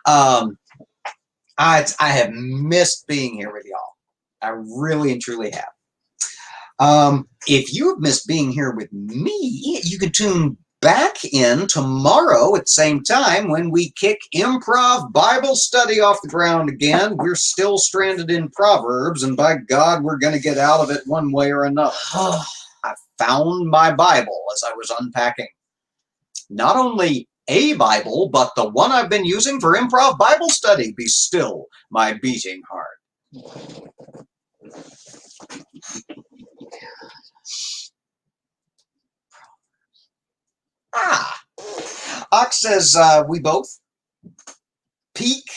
I have missed being here with y'all. I really and truly have. If you have missed being here with me, you can tune back in tomorrow at the same time when we kick improv Bible study off the ground again. We're still stranded in Proverbs, and by God, we're going to get out of it one way or another. I found my Bible as I was unpacking. Not only a Bible, but the one I've been using for improv Bible study. Be still, my beating heart. Ox says we both pique.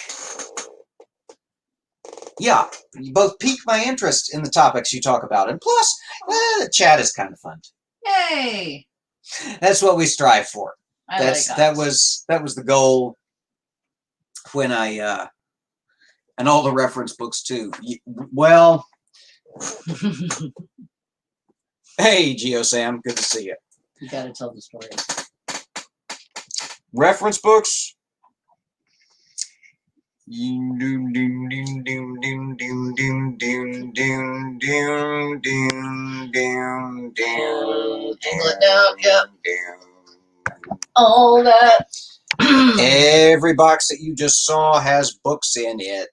Yeah, you both pique my interest in the topics you talk about. And plus, the chat is kind of fun. Yay! That's what we strive for. That was the goal when I and all the reference books too. Well, hey Geo Sam, good to see you. You gotta tell the story. Reference books. All that. Every box that you just saw has books in it.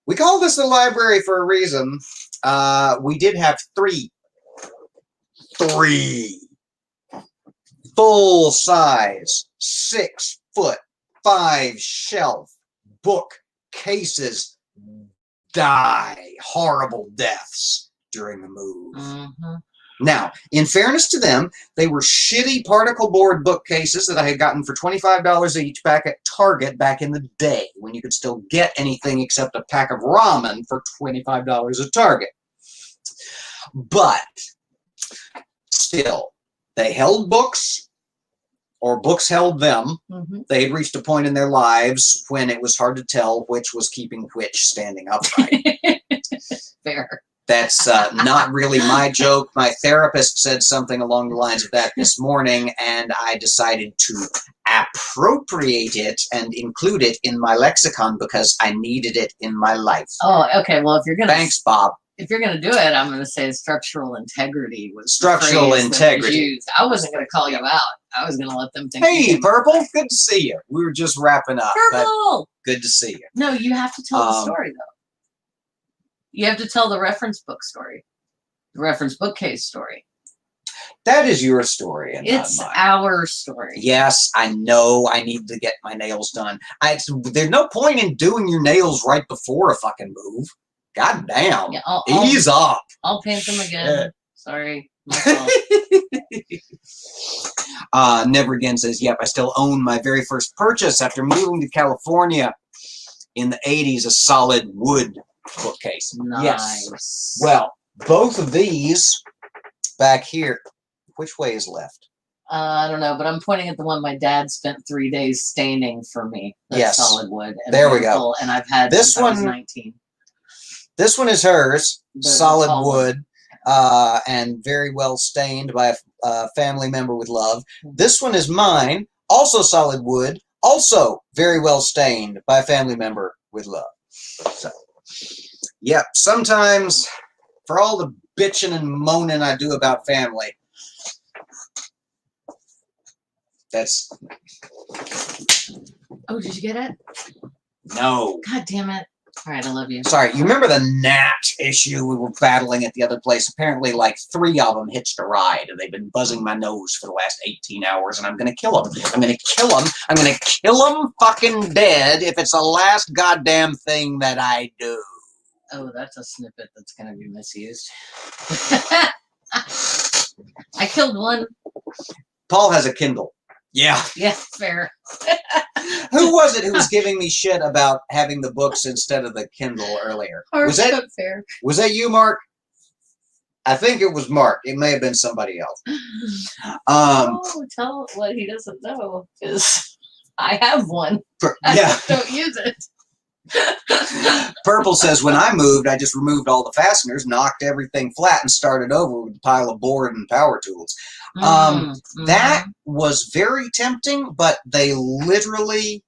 We call this the library for a reason. We did have three full-size 6-foot 5-shelf bookcases die horrible deaths during the move. Now, in fairness to them, they were shitty particle board bookcases that I had gotten for $25 each back at Target back in the day, when you could still get anything except a pack of ramen for $25 at Target. But still, they held books, or books held them. They had reached a point in their lives when it was hard to tell which was keeping which standing upright. Fair. That's not really my joke. My therapist said something along the lines of that this morning, and I decided to appropriate it and include it in my lexicon because I needed it in my life. Oh, okay. Well, if you're gonna Thanks, Bob. If you're gonna do it, I'm gonna say structural integrity was structural the phrase integrity. That was used. I wasn't gonna call you out. I was gonna let them think. Hey, Purple, good to see you. We were just wrapping up. Purple, good to see you. No, you have to tell the story though. You have to tell the reference book story, the reference bookcase story. That is your story, and it's not mine. Our story. Yes, I know. I need to get my nails done. There's no point in doing your nails right before a fucking move. God damn. Yeah, ease up. I'll paint them again. Shit. Sorry. My fault. Never Again says, yep, I still own my very first purchase after moving to California in the 80s, a solid wood bookcase. Nice. Yes. Well, both of these back here, which way is left? I don't know, but I'm pointing at the one my dad spent 3 days staining for me. That's Yes. solid wood. And There we beautiful, go. And I've had This since I was one- 19. This one is hers, The solid tall one. wood, and very well stained by a family member with love. This one is mine, also solid wood, also very well stained by a family member with love. So, yeah, sometimes for all the bitching and moaning I do about family, that's Oh, did you get it? no. God damn it. All right, I love you. Sorry, you remember the gnat issue we were battling at the other place? Apparently, like 3 of them hitched a ride, and they've been buzzing my nose for the last 18 hours, and I'm going to kill them. I'm going to kill them. I'm going to kill them fucking dead if it's the last goddamn thing that I do. Oh, that's a snippet that's going to be misused. I killed one. Paul has a Kindle. Yeah. Yeah, fair. Who was it who was giving me shit about having the books instead of the Kindle earlier? Was Harsh, that but fair. you, Mark? I think it was Mark. It may have been somebody else. Oh, tell what he doesn't know is I have one. Yeah. Don't use it. Purple says, when I moved, I just removed all the fasteners, knocked everything flat, and started over with a pile of board and power tools. That was very tempting, but they literally,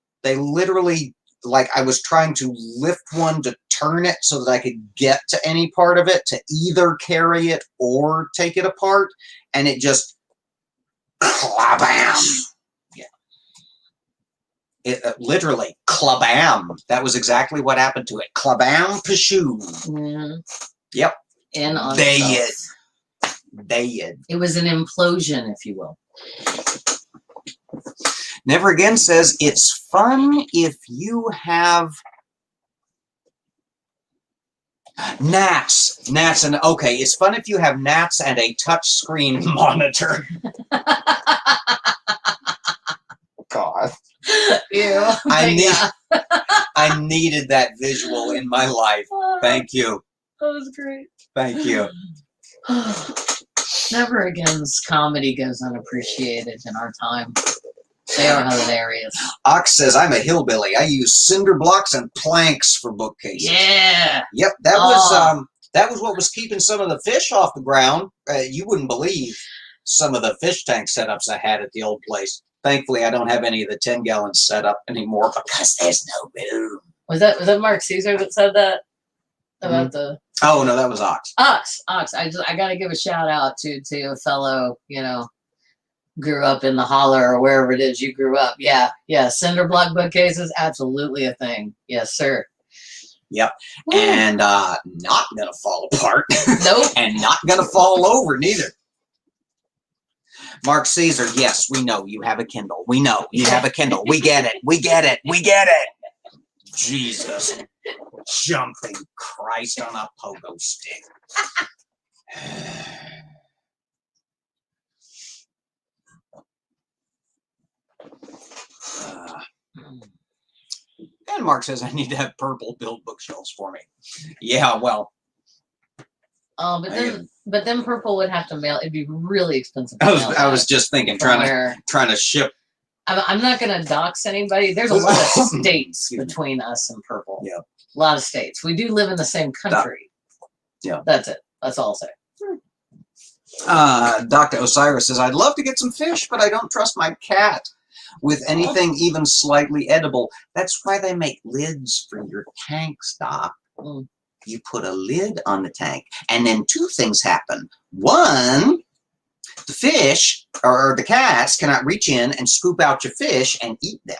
like, I was trying to lift one to turn it so that I could get to any part of it to either carry it or take it apart, and it just, klabam. It literally, klabam. That was exactly what happened to it. Klabam, pashoo. Yep. In on They itself. Dead. It was an implosion, if you will. Never Again says, it's fun if you have gnats. Gnats and, okay, it's fun if you have gnats and a touch screen monitor. God. Ew. I needed that visual in my life. Thank you. That was great. Thank you. Never Again's comedy goes unappreciated in our time. They are hilarious. Ox says, I'm a hillbilly. I use cinder blocks and planks for bookcases. Yeah. Yep, that was what was keeping some of the fish off the ground. You wouldn't believe some of the fish tank setups I had at the old place. Thankfully, I don't have any of the 10-gallons set up anymore because there's no room. Was that Mark Caesar that said that about the? Oh no, that was Ox. Ox. I got to give a shout out to a fellow, grew up in the holler or wherever it is you grew up. Yeah. Cinder block bookcases, absolutely a thing. Yes, sir. Yep. Woo. And not gonna fall apart. Nope. And not gonna fall over neither. Mark Caesar, yes, we know you have a Kindle. We know you have a Kindle. We get it. We get it. We get it. Jesus. Jumping Christ on a pogo stick. And Mark says, I need to have Purple build bookshelves for me. Yeah, well. Oh, but then Purple would have to mail. It'd be really expensive. I was just thinking, trying to ship. I'm not going to dox anybody. There's a lot of states between us and Purple. Yeah. A lot of states. We do live in the same country. Yeah. That's it. That's all I'll say. Dr. Osiris says, I'd love to get some fish, but I don't trust my cat with anything even slightly edible. That's why they make lids for your tanks, Doc. You put a lid on the tank, and then 2 things happen. One, the fish or the cats cannot reach in and scoop out your fish and eat them.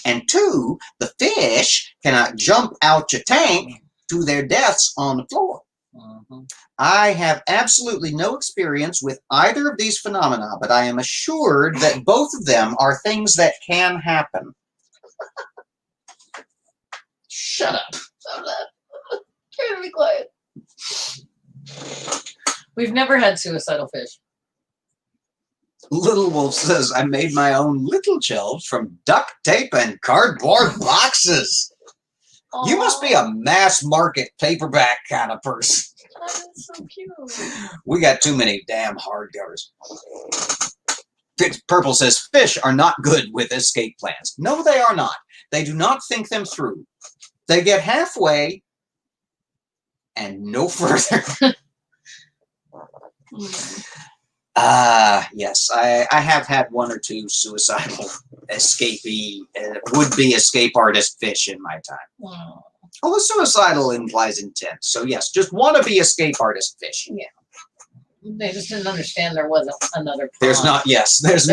And 2, the fish cannot jump out your tank to their deaths on the floor. I have absolutely no experience with either of these phenomena, but I am assured that both of them are things that can happen. Shut up. Try to be quiet. We've never had suicidal fish. Little Wolf says, I made my own little shelves from duct tape and cardboard boxes. You must be a mass market paperback kind of person. Oh, that's so cute. We got too many damn hardcovers. Purple says, fish are not good with escape plans. No, they are not. They do not think them through. They get halfway and no further. Yes, I have had one or two suicidal escapee, would-be escape artist fish in my time. Oh. Although suicidal implies intent. So yes, just wannabe escape artist fish. Yeah. They just didn't understand there wasn't another pond. There's not, yes, there's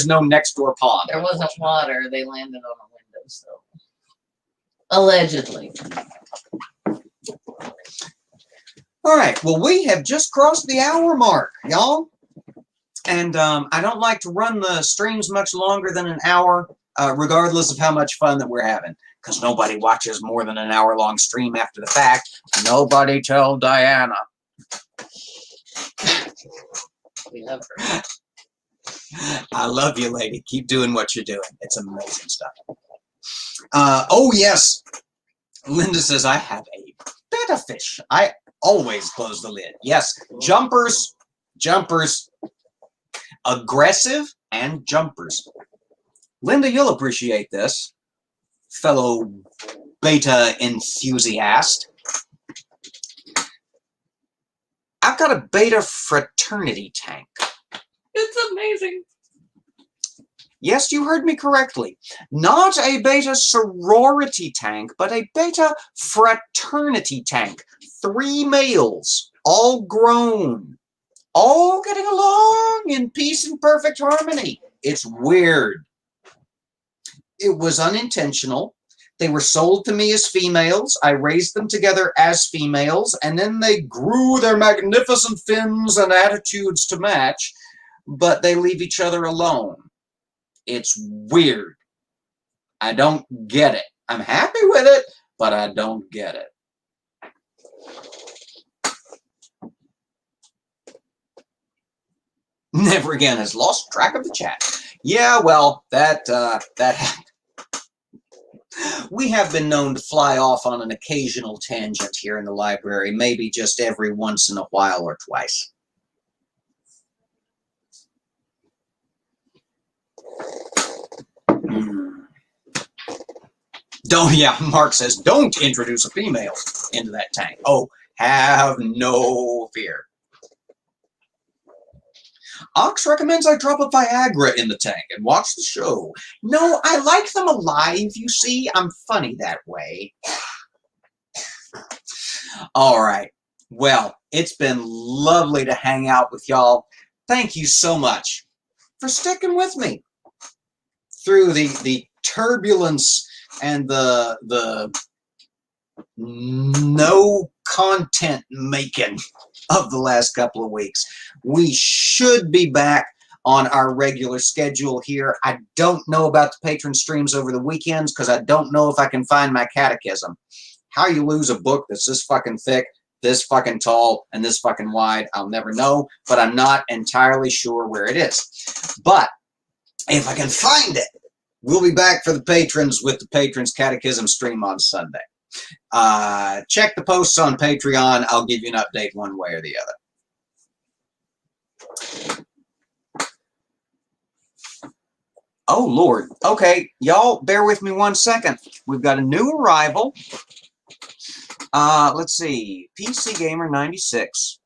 no next door pond. There wasn't water. They landed on a windowsill. Allegedly. All right, well, we have just crossed the hour mark, y'all. And I don't like to run the streams much longer than an hour, regardless of how much fun that we're having. Because nobody watches more than an hour-long stream after the fact. Nobody tell Diana. We love her. I love you, lady. Keep doing what you're doing. It's amazing stuff. Oh, yes. Linda says, I have a betta fish. I always close the lid. Yes, jumpers. Aggressive and jumpers. Linda, you'll appreciate this, fellow beta enthusiast. I've got a beta fraternity tank. It's amazing. Yes, you heard me correctly. Not a beta sorority tank, but a beta fraternity tank. 3 males, all grown, all getting along in peace and perfect harmony. It's weird. It was unintentional. They were sold to me as females. I raised them together as females, and then they grew their magnificent fins and attitudes to match, but they leave each other alone. It's weird. I don't get it. I'm happy with it, but I don't get it. Never again has lost track of the chat. Yeah, well, that we have been known to fly off on an occasional tangent here in the library, maybe just every once in a while or twice. Yeah, Mark says, don't introduce a female into that tank. Oh, have no fear. Ox recommends I drop a Viagra in the tank and watch the show. No, I like them alive, you see. I'm funny that way. All right. Well, it's been lovely to hang out with y'all. Thank you so much for sticking with me through the turbulence and the no content making of the last couple of weeks. We should be back on our regular schedule here. I don't know about the patron streams over the weekends because I don't know if I can find my catechism. How you lose a book that's this fucking thick, this fucking tall, and this fucking wide, I'll never know, but I'm not entirely sure where it is. But if I can find it, we'll be back for the patrons with the patrons catechism stream on Sunday. Check the posts on Patreon. I'll give you an update one way or the other. Oh, Lord. Okay, y'all, bear with me 1 second. We've got a new arrival. Let's see. PC Gamer 96.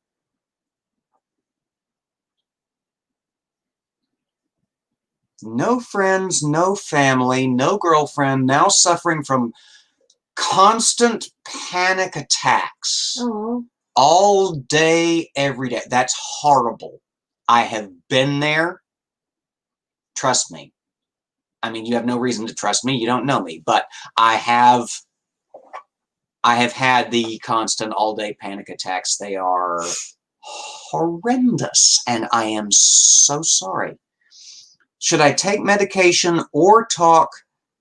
No friends, no family, no girlfriend, now suffering from constant panic attacks. Oh. All day, every day. That's horrible. I have been there. Trust me. I mean, you have no reason to trust me. You don't know me. But I have had the constant all-day panic attacks. They are horrendous, and I am so sorry. Should I take medication or talk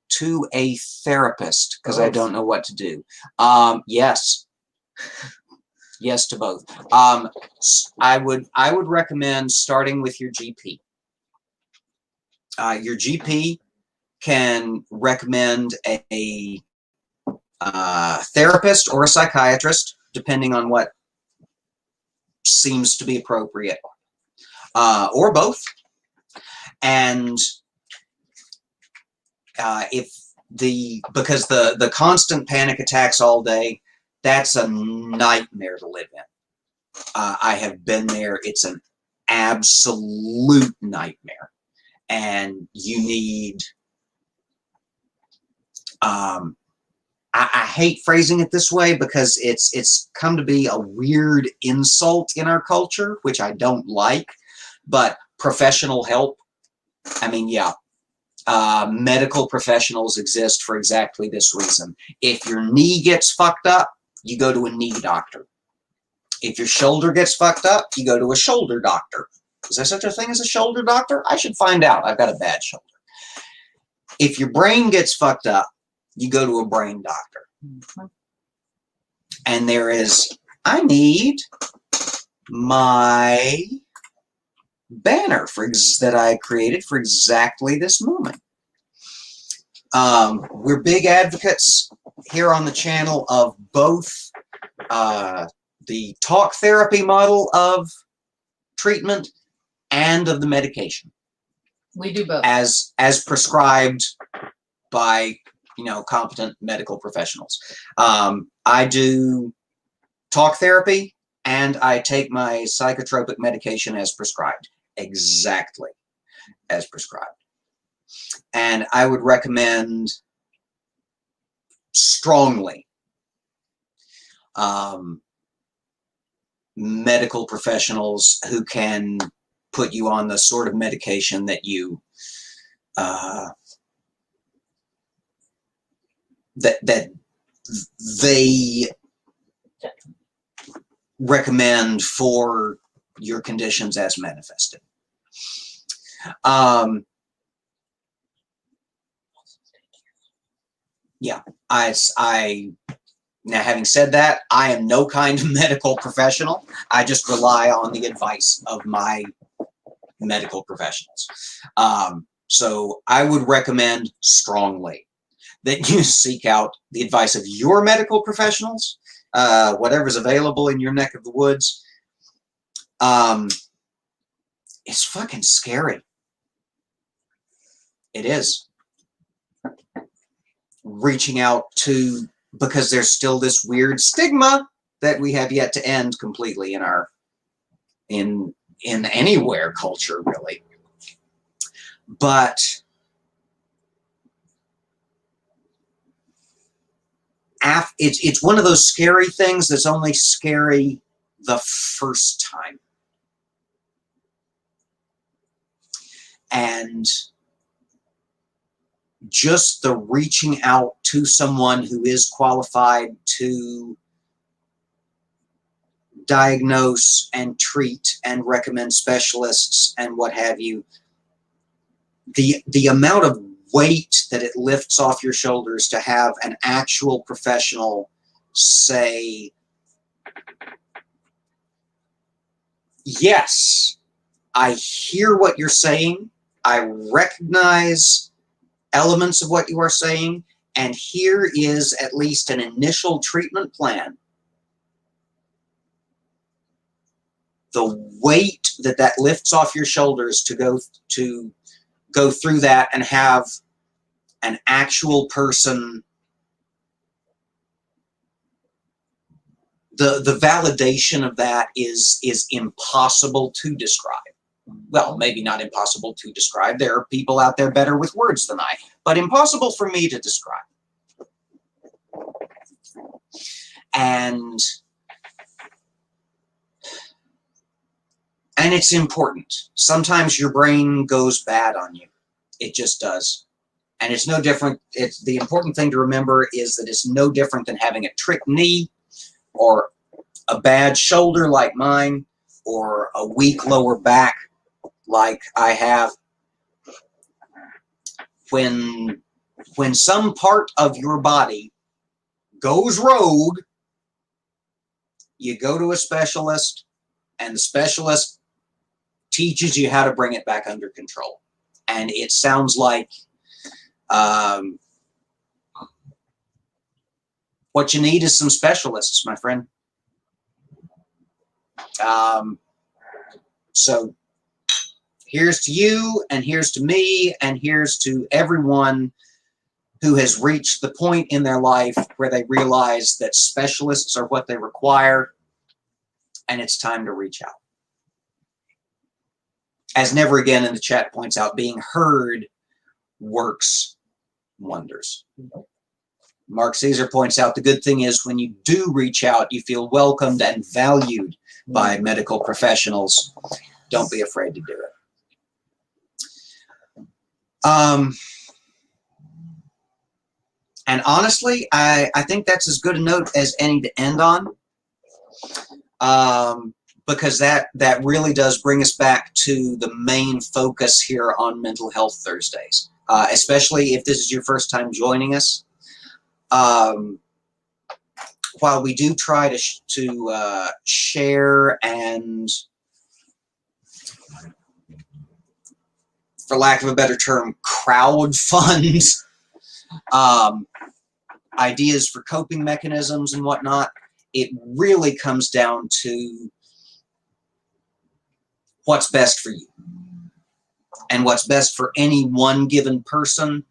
to a therapist? Because I don't know what to do. Yes. Yes to both. I would recommend starting with your GP. Your GP can recommend a therapist or a psychiatrist, depending on what seems to be appropriate, or both. And because the constant panic attacks all day, that's a nightmare to live in. I have been there. It's an absolute nightmare. And you need, I hate phrasing it this way because it's come to be a weird insult in our culture, which I don't like, but professional help. I mean, yeah, medical professionals exist for exactly this reason. If your knee gets fucked up, you go to a knee doctor. If your shoulder gets fucked up, you go to a shoulder doctor. Is there such a thing as a shoulder doctor? I should find out. I've got a bad shoulder. If your brain gets fucked up, you go to a brain doctor. Mm-hmm. And there is, I need my banner that I created for exactly this moment. We're big advocates here on the channel of both the talk therapy model of treatment and of the medication. We do both. As prescribed by, competent medical professionals. I do talk therapy and I take my psychotropic medication as prescribed. Exactly as prescribed. And I would recommend strongly medical professionals who can put you on the sort of medication that you that they recommend for your conditions as manifested. Yeah, now having said that, I am no kind of medical professional. I just rely on the advice of my medical professionals. So I would recommend strongly that you seek out the advice of your medical professionals, whatever's available in your neck of the woods. It's fucking scary. It is. Reaching out to, because there's still this weird stigma that we have yet to end completely in our, in anywhere culture, really. But it's one of those scary things that's only scary the first time. And just the reaching out to someone who is qualified to diagnose and treat and recommend specialists and what have you, the amount of weight that it lifts off your shoulders to have an actual professional say, yes, I hear what you're saying, I recognize elements of what you are saying, and here is at least an initial treatment plan. The weight that lifts off your shoulders to go through that and have an actual person, the validation of that is impossible to describe. Well, maybe not impossible to describe. There are people out there better with words than I, but impossible for me to describe. And it's important. Sometimes your brain goes bad on you. It just does. And it's no different. It's the important thing to remember is that it's no different than having a trick knee or a bad shoulder like mine or a weak lower back like I have. When some part of your body goes rogue, You go to a specialist, and the specialist teaches you how to bring it back under control. And it sounds like what you need is some specialists, my friend. So here's to you, and here's to me, and here's to everyone who has reached the point in their life where they realize that specialists are what they require, and it's time to reach out. As Never Again in the chat points out, being heard works wonders. Mark Caesar points out the good thing is when you do reach out, you feel welcomed and valued by medical professionals. Don't be afraid to do it. And honestly, I think that's as good a note as any to end on, because that really does bring us back to the main focus here on Mental Health Thursdays, especially if this is your first time joining us. While we do try to share and, for lack of a better term, crowd fund ideas for coping mechanisms and whatnot, it really comes down to what's best for you. And what's best for any one given person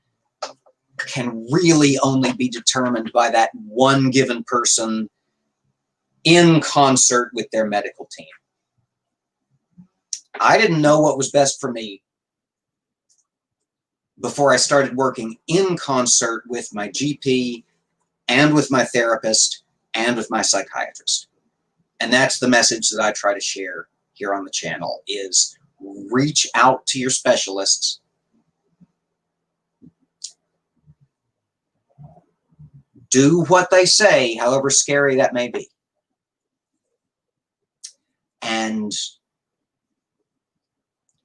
can really only be determined by that one given person in concert with their medical team. I didn't know what was best for me before I started working in concert with my GP and with my therapist and with my psychiatrist. And that's the message that I try to share here on the channel, is reach out to your specialists. Do what they say, however scary that may be. And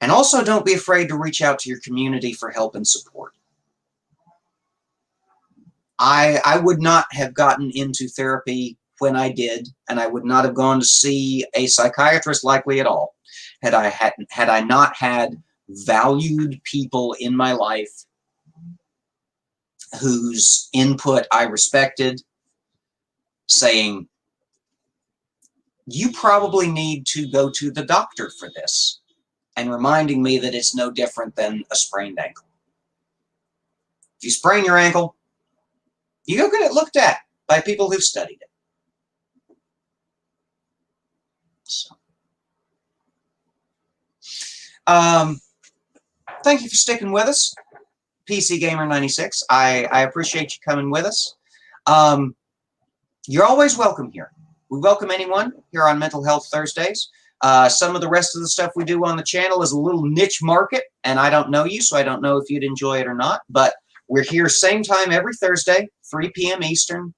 also don't be afraid to reach out to your community for help and support. I would not have gotten into therapy when I did, and I would not have gone to see a psychiatrist likely at all had I not had valued people in my life whose input I respected, saying, you probably need to go to the doctor for this, and reminding me that it's no different than a sprained ankle. If you sprain your ankle, you go get it looked at by people who've studied it. So, thank you for sticking with us, PC Gamer 96. I appreciate you coming with us. You're always welcome here. We welcome anyone here on Mental Health Thursdays. Some of the rest of the stuff we do on the channel is a little niche market, and I don't know you, so I don't know if you'd enjoy it or not, but we're here same time every Thursday, 3 p.m. Eastern,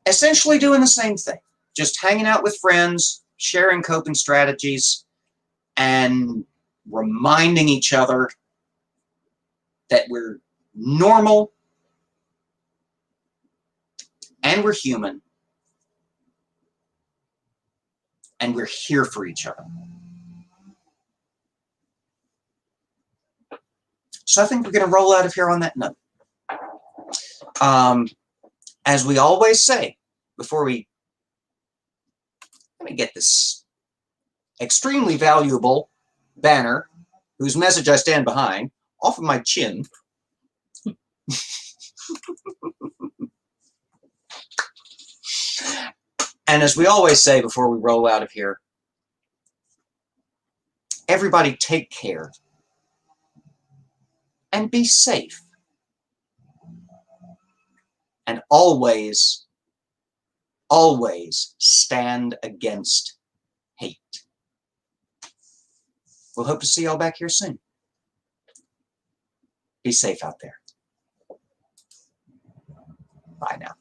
essentially doing the same thing, just hanging out with friends, sharing coping strategies, and reminding each other that we're normal and we're human and we're here for each other. So I think we're going to roll out of here on that note. As we always say, before let me get this extremely valuable banner, whose message I stand behind, off of my chin. And as we always say before we roll out of here, everybody take care and be safe. And always, always stand against hate. We'll hope to see y'all back here soon. Be safe out there. Bye now.